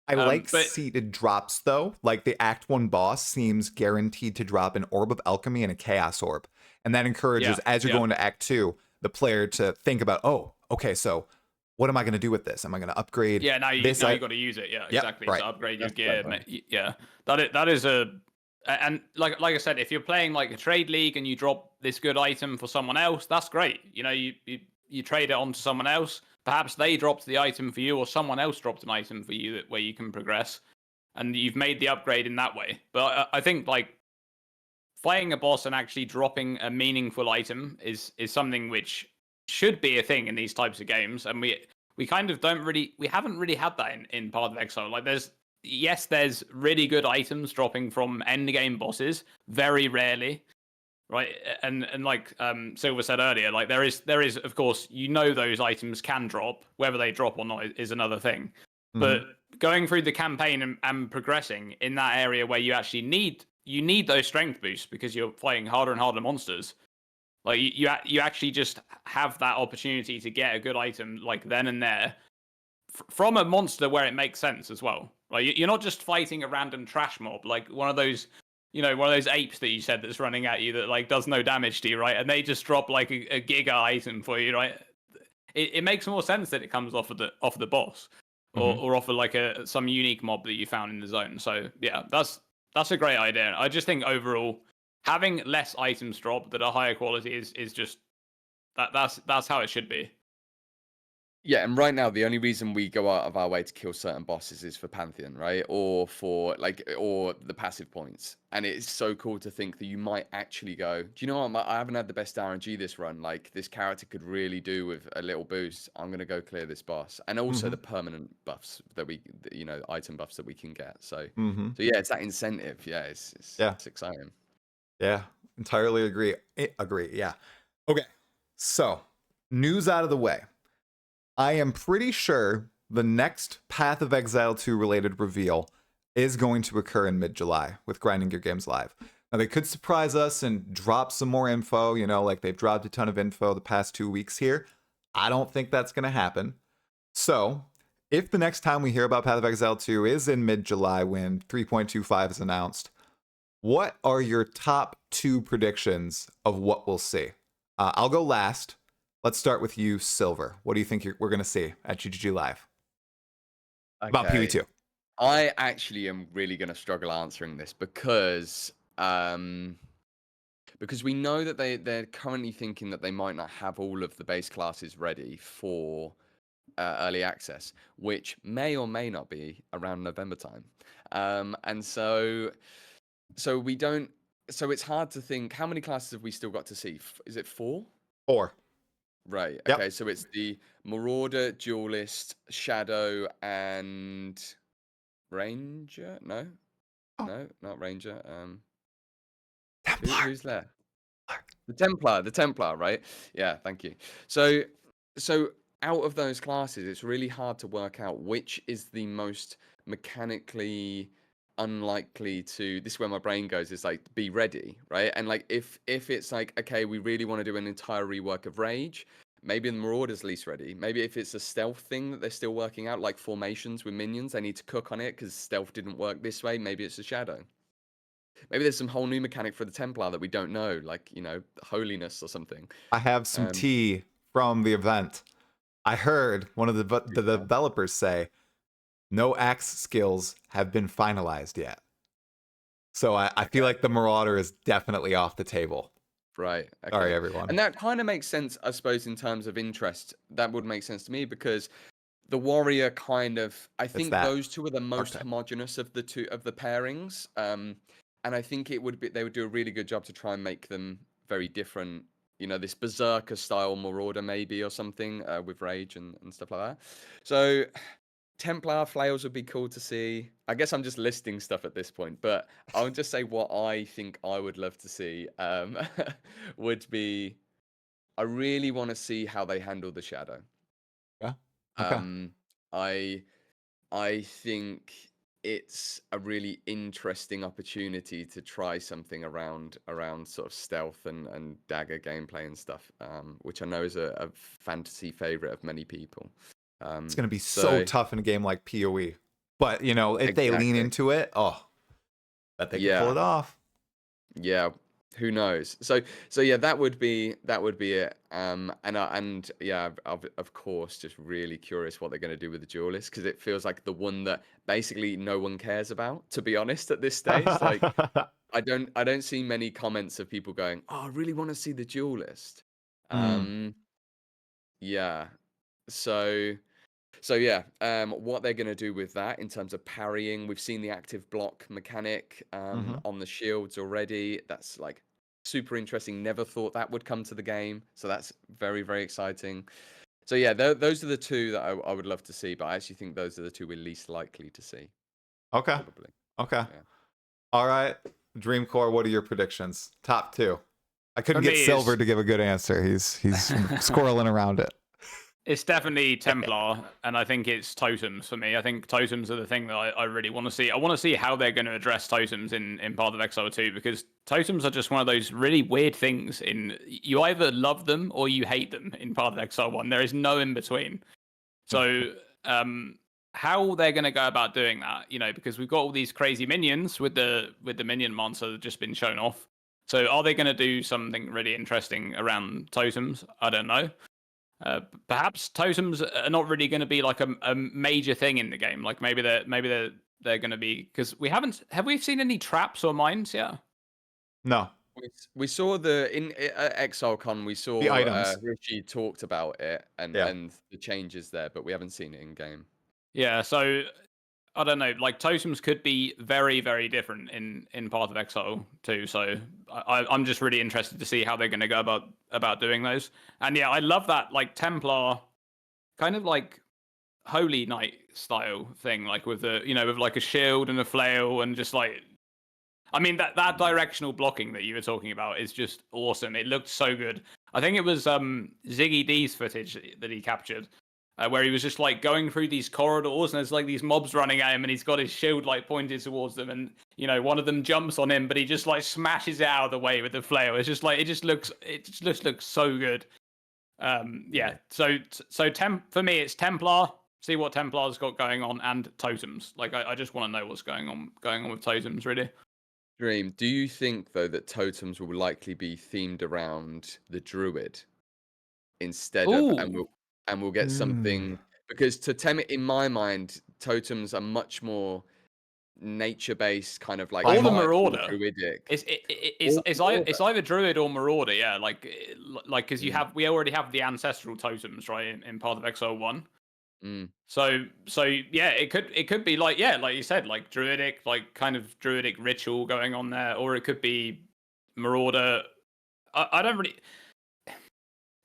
I like seated drops though. Like the Act 1 boss seems guaranteed to drop an Orb of Alchemy and a Chaos Orb. And that encourages, as you're going to Act 2, the player to think about, okay, so what am I going to do with this? Am I going to upgrade? Yeah, now you got to use it. Yeah, exactly. Right. To upgrade your gear. Yeah, that is and like I said, if you're playing like a trade league and you drop this good item for someone else, that's great. You you trade it on to someone else. Perhaps they dropped the item for you, or someone else dropped an item for you where you can progress, and you've made the upgrade in that way. But I think like fighting a boss and actually dropping a meaningful item is something which should be a thing in these types of games, and we kind of haven't really had that in Path of Exile. Like there's really good items dropping from end game bosses, very rarely, right? And like Silver said earlier, like there is of course, those items can drop. Whether they drop or not is another thing. But going through the campaign and progressing in that area where you actually need those strength boosts because you're fighting harder and harder monsters. Like you actually just have that opportunity to get a good item like then and there from a monster where it makes sense as well. Like you're not just fighting a random trash mob, like one of those apes that you said that's running at you that like does no damage to you, right? And they just drop like a giga item for you, right? It makes more sense that it comes off of the boss or off of like some unique mob that you found in the zone. So yeah, that's a great idea. I just think overall having less items drop that are higher quality is just that's how it should be. Yeah, and right now the only reason we go out of our way to kill certain bosses is for Pantheon, right? Or for or the passive points. And it's so cool to think that you might actually go, do you know what? I haven't had the best RNG this run. Like this character could really do with a little boost. I'm gonna go clear this boss. And also the permanent buffs that item buffs that we can get. So yeah, it's that incentive. Yeah, it's exciting. Yeah, entirely agree. Agree. Yeah. Okay. So, news out of the way. I am pretty sure the next Path of Exile 2 related reveal is going to occur in mid-July with Grinding Gear Games Live. Now, they could surprise us and drop some more info, like they've dropped a ton of info the past 2 weeks here. I don't think that's going to happen. So, if the next time we hear about Path of Exile 2 is in mid-July when 3.25 is announced, what are your top 2 predictions of what we'll see? I'll go last. Let's start with you, Silver. What do you think we're going to see at GGG Live? About PoE2. I actually am really going to struggle answering this because we know that they're currently thinking that they might not have all of the base classes ready for early access, which may or may not be around November time. And so we don't. So it's hard to think. How many classes have we still got to see? Is it 4? 4. Right. Yep. Okay. So it's the Marauder, Duelist, Shadow, and Ranger. No, no, not Ranger. Who's there? The Templar. Right. Yeah. Thank you. So out of those classes, it's really hard to work out which is the most mechanically unlikely to. This is where my brain goes, is like be ready, right? And like if it's like, okay, we really want to do an entire rework of Rage, maybe the Marauder's least ready. Maybe if it's a stealth thing that they're still working out, like formations with minions, they need to cook on it because stealth didn't work this way. Maybe it's a Shadow. Maybe there's some whole new mechanic for the Templar that we don't know, like holiness or something. I have some tea from the event. I heard one of the developers say no axe skills have been finalized yet. So I feel like the Marauder is definitely off the table. Right. Okay. Sorry, everyone. And that kind of makes sense, I suppose, in terms of interest. That would make sense to me because the Warrior kind of, I think those two are the most homogenous of the pairings. And I think they would do a really good job to try and make them very different. This Berserker style Marauder maybe or something with Rage and stuff like that. So Templar flails would be cool to see. I guess I'm just listing stuff at this point, but I'll just say what I think I would love to see would be, I really want to see how they handle the Shadow. Yeah. Okay. I think it's a really interesting opportunity to try something around sort of stealth and dagger gameplay and stuff, which I know is a fantasy favorite of many people. It's going to be so tough in a game like PoE. But, if they lean into it, bet they can pull it off. Yeah, who knows? So yeah, that would be it. And yeah, of course, just really curious what they're going to do with the Duelist, because it feels like the one that basically no one cares about, to be honest, at this stage. Like I don't see many comments of people going, "Oh, I really want to see the Duelist." Yeah. So yeah, what they're going to do with that in terms of parrying, we've seen the active block mechanic Hmm. on the shields already. That's like super interesting. Never thought that would come to the game, so that's very, very exciting. So yeah, those are the two that I would love to see, but I actually think those are the two we're least likely to see, Okay. probably. Okay. Yeah. All right. Dreamcore, what are your predictions? Top two. I couldn't For get me, Silver to give a good answer. He's squirreling around it. it's definitely Templar, and I think it's totems for me. I think totems are the thing that I really want to see. I want to see how they're going to address totems in Path of Exile 2, because totems are just one of those really weird things. You either love them or you hate them in Path of Exile 1. There is no in between. So, how they're going to go about doing that, because we've got all these crazy minions with the minion monster that's just been shown off. So, are they going to do something really interesting around totems? I don't know. Perhaps totems are not really going to be like a major thing in the game. Like maybe they're going to be, because have we seen any traps or mines yet? No, We saw at ExileCon, we the saw items. Rishi talked about it Yeah. and the changes there, but we haven't seen it in game. Yeah, so I don't know. Like totems could be very, very different in Path of Exile too. So I'm just really interested to see how they're going to go about doing those. And yeah, I love that like Templar kind of like Holy Knight style thing, like with with like a shield and a flail and just like, I mean that directional blocking that you were talking about is just awesome. It looked so good. I think it was Ziggy D's footage that he captured, where he was just like going through these corridors and there's like these mobs running at him and he's got his shield like pointed towards them, and one of them jumps on him but he just like smashes it out of the way with the flail. It's just like it just looks so good. Yeah. So for me it's Templar. See what Templar's got going on, and totems. Like I just want to know what's going on with totems, really. Dream, do you think though that totems will likely be themed around the druid instead of, Ooh. and we'll get Mm. something, because in my mind, totems are much more nature-based, kind of like Or the Primal. tribal Marauder. druidic. It's Or Marauder. it's either druid or marauder, yeah. Like because Mm, we already have the ancestral totems, right, in Path of Exile 1. mm, So yeah, it could be like, yeah, like you said, like druidic, like kind of druidic ritual going on there, or it could be marauder. I don't really.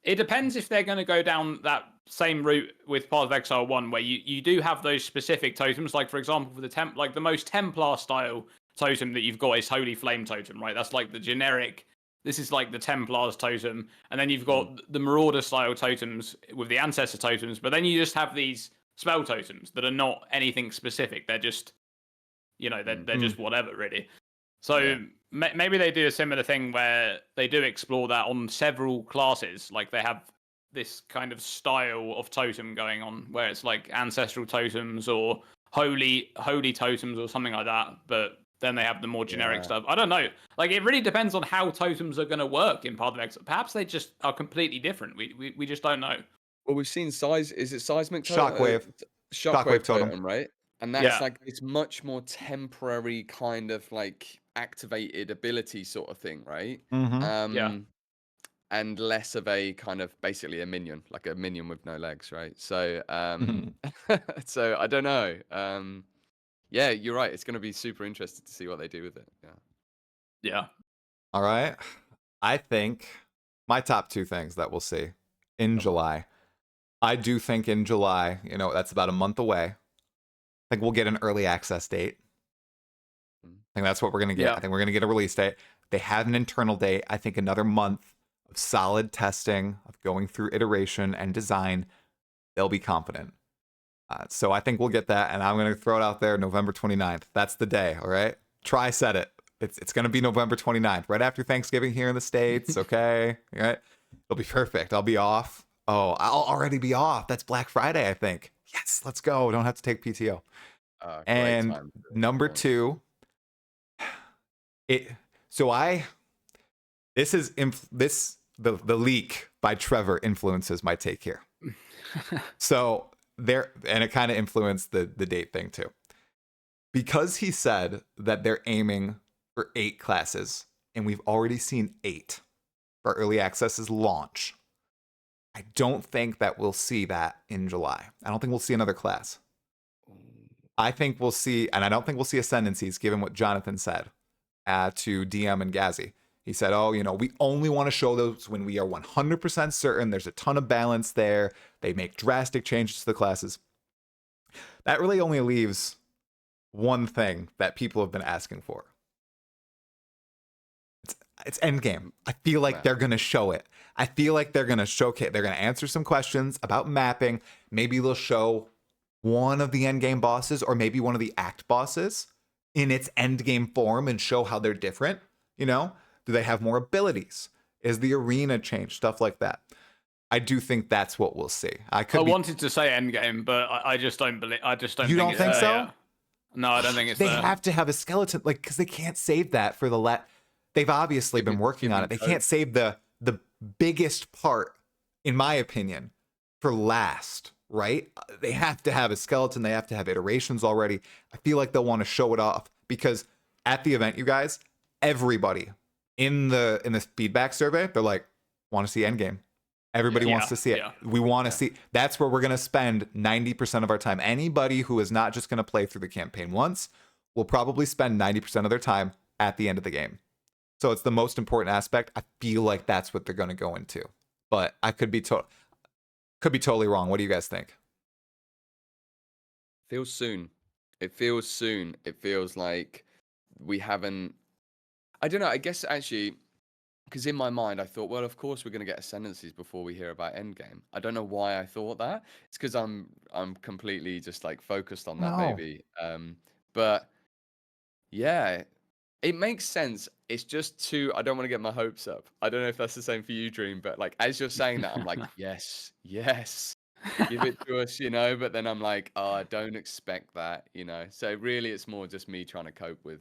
It depends if they're going to go down that same route with Path of Exile 1, where you do have those specific totems. Like, for example, for the most Templar style totem that you've got is Holy Flame Totem, right? That's like the generic. This is like the Templars totem. And then you've mm, got the Marauder style totems with the Ancestor totems. But then you just have these spell totems that are not anything specific. They're just, mm. they're Mm. just whatever, really. So Yeah. maybe they do a similar thing where they do explore that on several classes. Like they have this kind of style of totem going on, where it's like ancestral totems or holy totems or something like that. But then they have the more generic Yeah. stuff. I don't know. Like it really depends on how totems are going to work in Path of Exile. Perhaps they just are completely different. We just don't know. Well, we've seen is it seismic Shockwave. shockwave Shockwave totem. totem, right? And that's Yeah. like it's much more temporary kind of like activated ability sort of thing, right? Mm-hmm. Yeah. Um, and less of a kind of basically a minion, like a minion with no legs, right? So, so I don't know. Yeah, you're right. It's going to be super interesting to see what they do with it. Yeah. Yeah. All right. I think my top two things that we'll see in Come on. July. I do think in July, that's about a month away. I think we'll get an early access date. Mm. I think that's what we're going to get. Yeah. I think we're going to get a release date. They have an internal date. I think another month of solid testing, of going through iteration and design, they'll be confident. So I think we'll get that, and I'm going to throw it out there, November 29th. That's the day, all right? Try set it. It's going to be November 29th, right after Thanksgiving here in the States, okay? All right? It'll be perfect. I'll be off. Oh, I'll already be off. That's Black Friday, I think. Yes, let's go. Don't have to take PTO. Great And time. number two, this is the leak by Trevor influences my take here. So and it kind of influenced the date thing too, because he said that they're aiming for 8 classes, and we've already seen 8 for early access's launch. I don't think that we'll see that in July. I don't think we'll see another class. I think we'll see, and I don't think we'll see ascendancies, given what Jonathan said to DM and Gazzy. He said, oh, we only want to show those when we are 100% certain there's a ton of balance there. They make drastic changes to the classes. That really only leaves one thing that people have been asking for. It's endgame. I feel like they're going to show it. I feel like they're going to showcase, they're going to answer some questions about mapping. Maybe they'll show one of the endgame bosses or maybe one of the act bosses in its endgame form and show how they're different. Do they have more abilities? Is the arena changed? Stuff like that. I do think that's what we'll see. I wanted to say endgame, but I just don't believe. I just don't. You don't think so? Yet. No, I don't think it's. They have to have a skeleton, because they can't save that for the They've obviously been working on it. They can't save the biggest part, in my opinion, for last. Right? They have to have a skeleton. They have to have iterations already. I feel like they'll want to show it off because at the event, you guys, everybody in the feedback survey, they're like, want to see endgame. Everybody wants to see it. Yeah. We want to see. That's where we're going to spend 90% of our time. Anybody who is not just going to play through the campaign once will probably spend 90% of their time at the end of the game. So it's the most important aspect. I feel like that's what they're going to go into. But I could be totally wrong. What do you guys think? Feels soon. It feels soon. It feels like we haven't. I don't know. I guess actually, because in my mind, I thought, well, of course we're going to get ascendancies before we hear about endgame. I don't know why I thought that. It's because I'm completely just focused on that maybe. But yeah, it makes sense. It's just too. I don't want to get my hopes up. I don't know if that's the same for you, Dream. But as you're saying that, I'm like, yes, give it to us, But then I'm like, oh, I don't expect that, So really, it's more just me trying to cope with.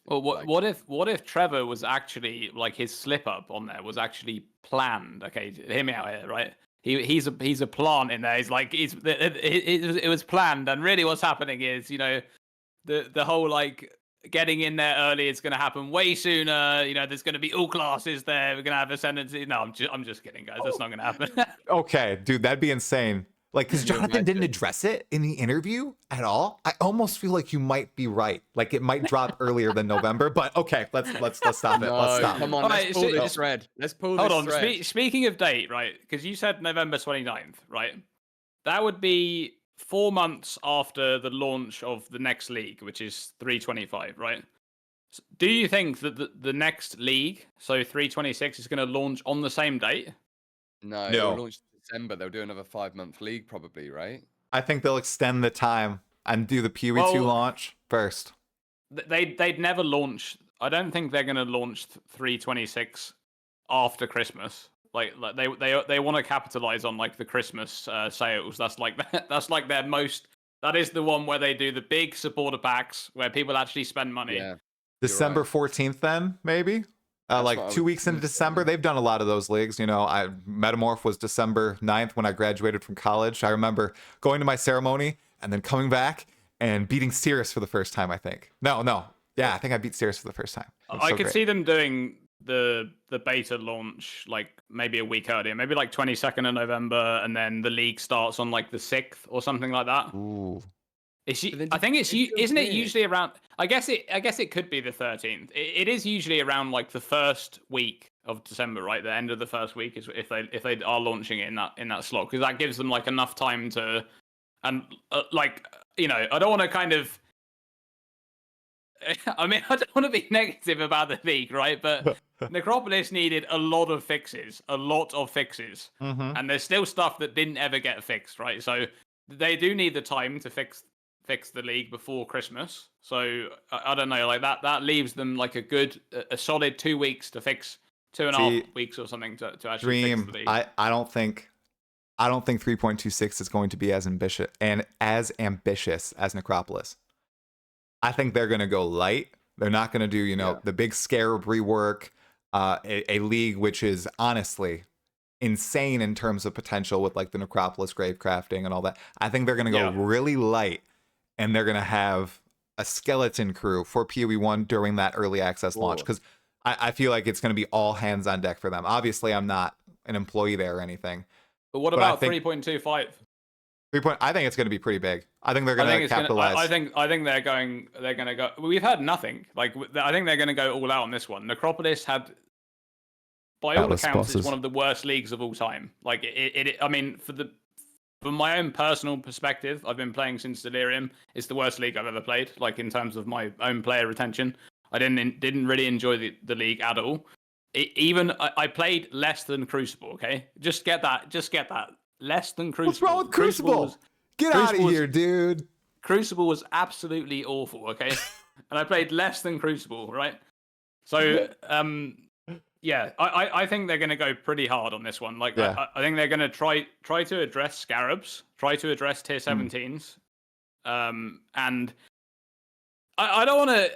Well, what if Trevor was actually his slip up on there was actually planned? Okay, hear me out here, right? He's a plant in there. It was planned, and really, what's happening is the whole getting in there early is going to happen way sooner. There's going to be all classes there. We're going to have ascendancy. No, I'm just kidding, guys. That's not going to happen. Okay, dude, that'd be insane. Because Jonathan didn't address it in the interview at all. I almost feel like you might be right. It might drop earlier than November. But okay, let's stop it. No, let's stop. Come on, let's pull this thread. Hold on. Speaking of date, right? Because you said November 29th, right? That would be 4 months after the launch of the next league, which is 325, right? So do you think that the next league, so 326, is going to launch on the same date? No. It'll launch in December. They'll do another 5-month league probably, right? I think they'll extend the time and do the PoE2 launch first. They'd never launch. I don't think they're going to launch 326 after Christmas. They want to capitalize on the Christmas sales. That's their most. That is the one where they do the big supporter packs where people actually spend money. Yeah. December 14th, then maybe. 2 weeks into December, they've done a lot of those leagues. Metamorph was December 9th when I graduated from college. I remember going to my ceremony and then coming back and beating Cirrus for the first time, I think. No. Yeah, I think I beat Cirrus for the first time. I could see them doing the beta launch maybe a week earlier, maybe 22nd of November, and then the league starts on the 6th or something like that. Ooh. I think isn't it usually around? I guess it could be the 13th. It is usually around the first week of December, right? The end of the first week is if they are launching it in that slot, because that gives them enough time to, and I don't want to kind of. I mean, I don't want to be negative about the league, right? But Necropolis needed a lot of fixes, Mm-hmm. and there's still stuff that didn't ever get fixed, right? So they do need the time to fix the league before Christmas. So I don't know, that leaves them a solid 2 weeks to fix, 2.5 weeks or something to actually fix the league. I don't think 3.26 is going to be as ambitious as Necropolis. I think they're going to go light. They're not going to do, the big scarab rework, a league which is honestly insane in terms of potential with the Necropolis grave crafting and all that. I think they're going to go really light, and they're going to have a skeleton crew for PoE1 during that early access launch, because I feel like it's going to be all hands on deck for them. Obviously, I'm not an employee there or anything, But what But I about think 3.25? 3 point. I think it's going to be pretty big. I think they're I going think to it's gonna. capitalize. I think they're going. They're going to go. We've heard nothing. Like I think they're going to go all out on this one. Necropolis had, by all Countless accounts, it's bosses. one of the worst leagues of all time. Like I mean, from my own personal perspective, I've been playing since Delirium. It's the worst league I've ever played. Like in terms of my own player retention, I didn't really enjoy the league at all. I played less than Crucible. Okay, just get that. Just get that. Less than Crucible. What's wrong with Crucible? Get out of Crucible was- here, dude. Crucible was absolutely awful, okay? And I played less than Crucible, right? So, yeah, I think they're going to go pretty hard on this one. Like, Yeah. I think they're going to try to address Scarabs, try to address tier 17s, and I don't want to.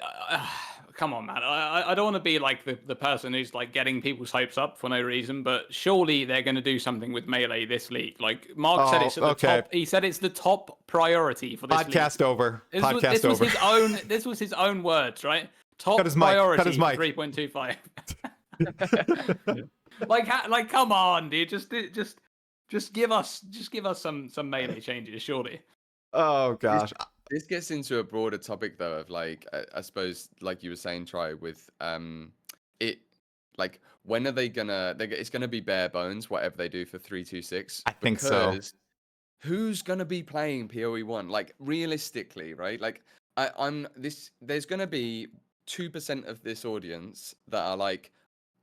Come on, man. I don't want to be like the person who's like getting people's hopes up for no reason, but surely they're going to do something with Melee this league. Like Mark said, it's at the top. He said it's the top priority for this Podcast league. over. This Podcast was over. his own. This was his own words, right? Top Cut his mic. priority Cut his mic. 3.25. like, come on, dude. Just give us some Melee changes, surely. Oh gosh. This gets into a broader topic though of like I suppose like you were saying, Try, with it like when are they gonna it's gonna be bare bones whatever they do for 326. I think so. Who's gonna be playing PoE1? Like realistically, right? Like there's gonna be 2% of this audience that are like,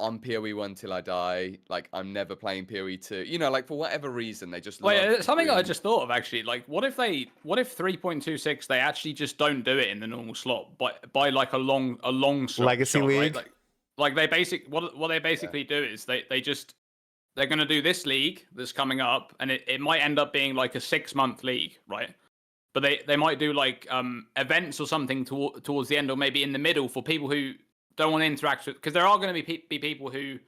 I'm PoE1 till I die. Like I'm never playing PoE2. You know, like for whatever reason they just. Wait, something I just thought of actually. Like, what if 3.26 they actually just don't do it in the normal slot, but by like a long slot Legacy shot, League? Right? Like they what they basically do is they're going to do this league that's coming up, and it might end up being like a 6-month league, right? But they might do like events or something towards the end, or maybe in the middle for people who don't want to interact with, because there are going to be people who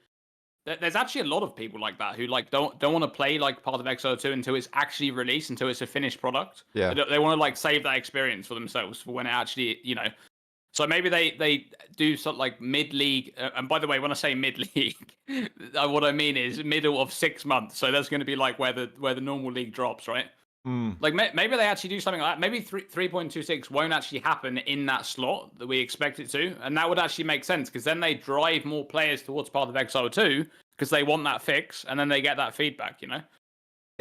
there's actually a lot of people like that who like don't want to play like Path of Exile 2 until it's actually released, until it's a finished product. Yeah. They want to like save that experience for themselves for when it actually, you know. So maybe they do something like mid-league. And by the way, when I say mid-league, what I mean is middle of 6 months. So that's going to be like where the normal league drops, right? Like maybe they actually do something like that. Maybe 3.26 won't actually happen in that slot that we expect it to, and that would actually make sense because then they drive more players towards Path of Exile 2 because they want that fix, and then they get that feedback. You know,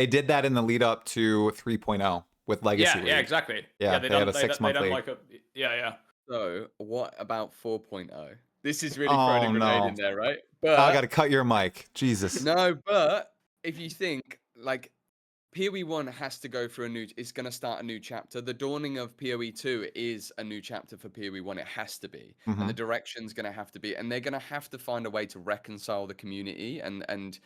They did that in the lead up to 3.0 with Legacy League. Yeah, exactly. Yeah, they had a 6-month league. Like yeah. So what about 4.0? This is really throwing a grenade in there, right? But I got to cut your mic. Jesus. No, but if you think like PoE1 has to go through it's going to start a new chapter. The dawning of PoE2 is a new chapter for PoE1. It has to be. And the direction's going to have to be. And they're going to have to find a way to reconcile the community. And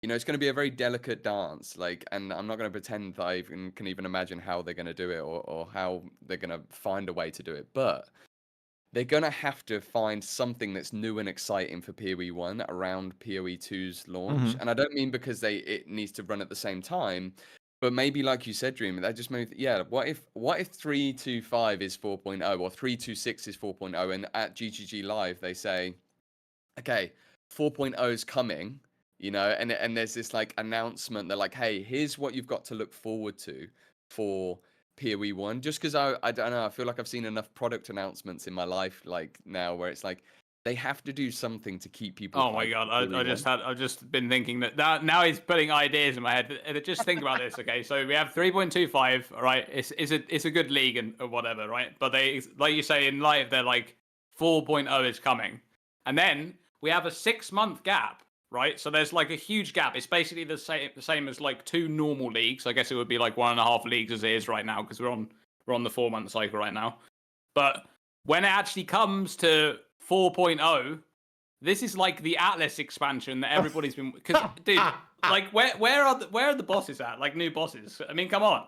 you know, it's going to be a very delicate dance. Like, and I'm not going to pretend that I can even imagine how they're going to do it or how they're going to find a way to do it. But they're going to have to find something that's new and exciting for PoE1 around PoE2's launch. And I don't mean because it needs to run at the same time, but maybe like you said, Dream, that just made what if 325 is 4.0 or 326 is 4.0, and at GGG Live they say, okay, 4.0 is coming, you know, and there's this like announcement that like, hey, here's what you've got to look forward to for PoE1, just because I don't know, I feel like I've seen enough product announcements in my life like now where it's like they have to do something to keep people. Oh my god, I've just been thinking that now he's putting ideas in my head. Just think about this, okay? So we have 3.25, all right? It's a good league and or whatever, right? But they, like you say in live, they're like 4.0 is coming, and then we have a 6-month gap. Right, so there's like a huge gap. It's basically the same as like 2 normal leagues. I guess it would be like 1.5 leagues as it is right now because we're on the 4-month cycle right now. But when it actually comes to 4.0, this is like the Atlas expansion that everybody's been. Because dude, like where are the bosses at? Like new bosses. I mean, come on.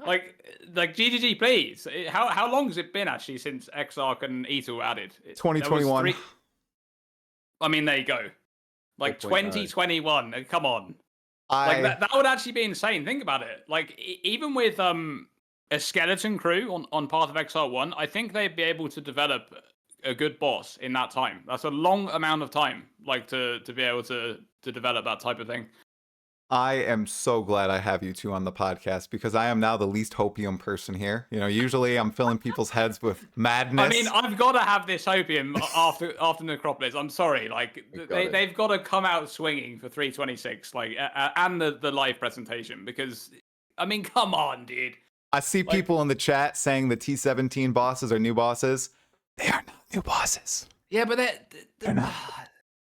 Like GGG, please. How long has it been actually since Exarch and E2 were added? 2021. I mean, there you go. Like 2021, come on. Like that would actually be insane. Think about it. Like even with a skeleton crew on Path of Exile 1, I think they'd be able to develop a good boss in that time. That's a long amount of time, like to be able to develop that type of thing. I am so glad I have you two on the podcast because I am now the least hopium person here. You know, usually I'm filling people's heads with madness. I mean, I've got to have this opium after Necropolis. I'm sorry, like they've got to come out swinging for 326, like and the live presentation because I mean, come on, dude. I see people in the chat saying the T17 bosses are new bosses. They are not new bosses. Yeah, but they're not.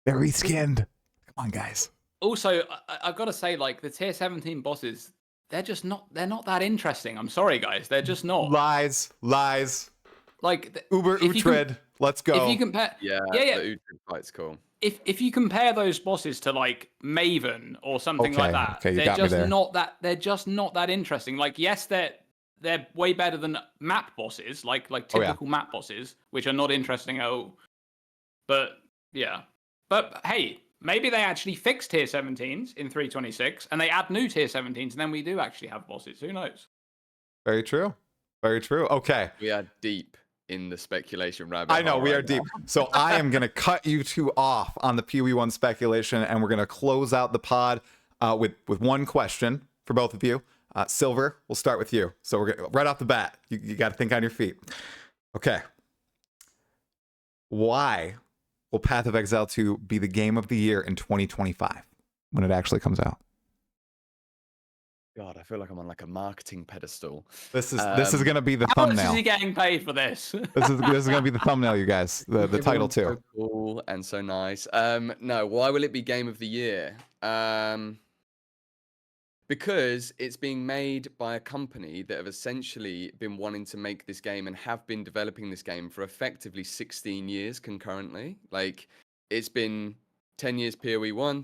They're reskinned. Come on, guys. Also, I've got to say, like the tier 17 bosses, they're not that interesting. I'm sorry, guys, they're just not. Lies. Like Uber Utrid, let's go. If you compare, the Utrid fight's cool. If you compare those bosses to like Maven or something like that, they're just not that interesting. Like, yes, they're way better than map bosses, like typical map bosses, which are not interesting at all. But yeah, but hey. Maybe they actually fix tier 17s in 326 and they add new tier 17s and then we do actually have bosses. Who knows? Very true. Very true. Okay. We are deep in the speculation rabbit. I know we are deep. So I am going to cut you two off on the PoE1 speculation and we're going to close out the pod with one question for both of you. Silver, we'll start with you. So we're gonna, right off the bat, you got to think on your feet. Okay. Why will Path of Exile 2 be the game of the year in 2025 when it actually comes out? God, I feel like I'm on like a marketing pedestal. This is going to be the how thumbnail. How much is he getting paid for this? This is going to be the thumbnail, you guys. The title too. So cool and so nice. No, why will it be game of the year? Because it's being made by a company that have essentially been wanting to make this game and have been developing this game for effectively 16 years concurrently. Like, it's been 10 years PoE1,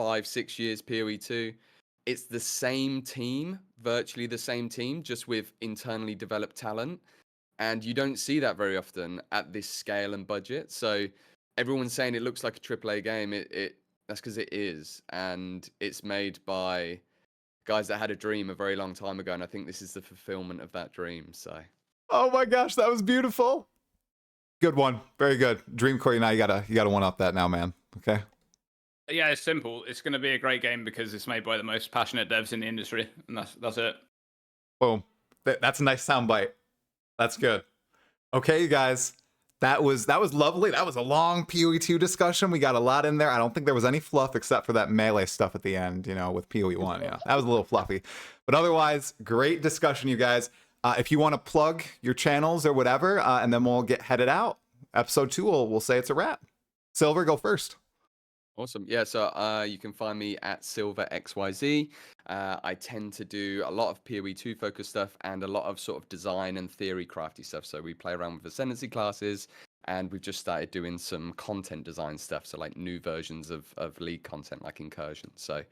5-6 years PoE2. It's the same team, virtually the same team, just with internally developed talent. And you don't see that very often at this scale and budget. So everyone's saying it looks like a AAA game. That's because it is. And it's made by guys that had a dream a very long time ago, and I think this is the fulfillment of that dream. So, oh my gosh, that was beautiful. Good one, very good. Dreamcore, now you gotta one up that now, man. Okay. Yeah, it's simple. It's going to be a great game because it's made by the most passionate devs in the industry, and that's it. Boom. That's a nice soundbite. That's good. Okay, you guys. That was lovely. That was a long PoE2 discussion. We got a lot in there. I don't think there was any fluff except for that melee stuff at the end, you know, with PoE1. Yeah, that was a little fluffy. But otherwise, great discussion, you guys. If you want to plug your channels or whatever, and then we'll get headed out. Episode 2, we'll say it's a wrap. Silver, go first. Awesome. Yeah, so you can find me at SilverXYZ. I tend to do a lot of PoE2 focused stuff and a lot of sort of design and theory crafty stuff. So we play around with ascendancy classes and we've just started doing some content design stuff. So like new versions of League content like Incursion. So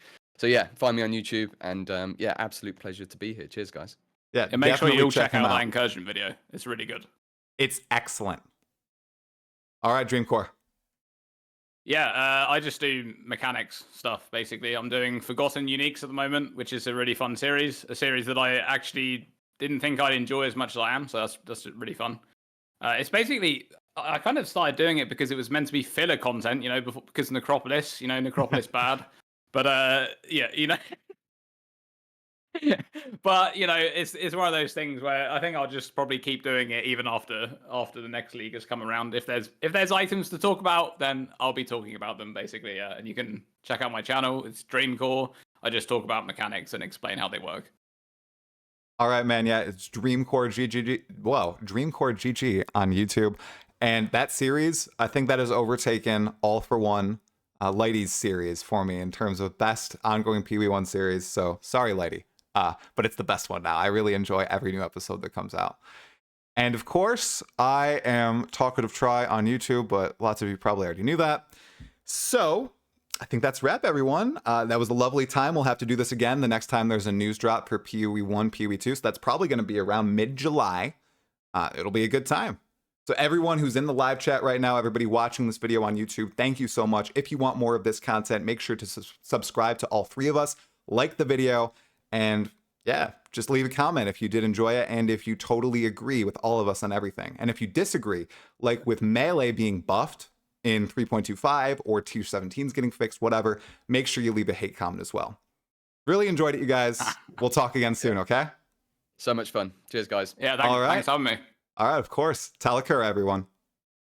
yeah, find me on YouTube and yeah, absolute pleasure to be here. Cheers, guys. Yeah, and make sure you all check out that Incursion video. It's really good. It's excellent. All right, Dreamcore. Yeah, I just do mechanics stuff, basically. I'm doing Forgotten Uniques at the moment, which is a really fun series. A series that I actually didn't think I'd enjoy as much as I am, so that's really fun. It's basically, I kind of started doing it because it was meant to be filler content, you know, because Necropolis, you know, Necropolis bad. But, yeah, you know... But you know, it's one of those things where I think I'll just probably keep doing it even after the next league has come around. If there's items to talk about, then I'll be talking about them basically. Yeah, and you can check out my channel. It's Dreamcore. I just talk about mechanics and explain how they work. All right, man. Yeah, it's Dreamcore GG. Whoa, Dreamcore GG on YouTube, and that series, I think that has overtaken All for One, Lighty's series for me in terms of best ongoing PoE1 series. So sorry, Lighty. But it's the best one now. I really enjoy every new episode that comes out. And of course, I am Talkative Try on YouTube, but lots of you probably already knew that. So I think that's wrap, everyone. That was a lovely time. We'll have to do this again the next time there's a news drop for PoE1, PoE2. So that's probably going to be around mid-July. It'll be a good time. So everyone who's in the live chat right now, everybody watching this video on YouTube, thank you so much. If you want more of this content, make sure to subscribe to all three of us, like the video, and yeah, just leave a comment if you did enjoy it and if you totally agree with all of us on everything. And if you disagree, like with Melee being buffed in 3.25 or Tier 17's getting fixed, whatever, make sure you leave a hate comment as well. Really enjoyed it, you guys. We'll talk again soon, okay? So much fun. Cheers, guys. Yeah, All right. thanks for having me. All right, of course. Talakura, everyone.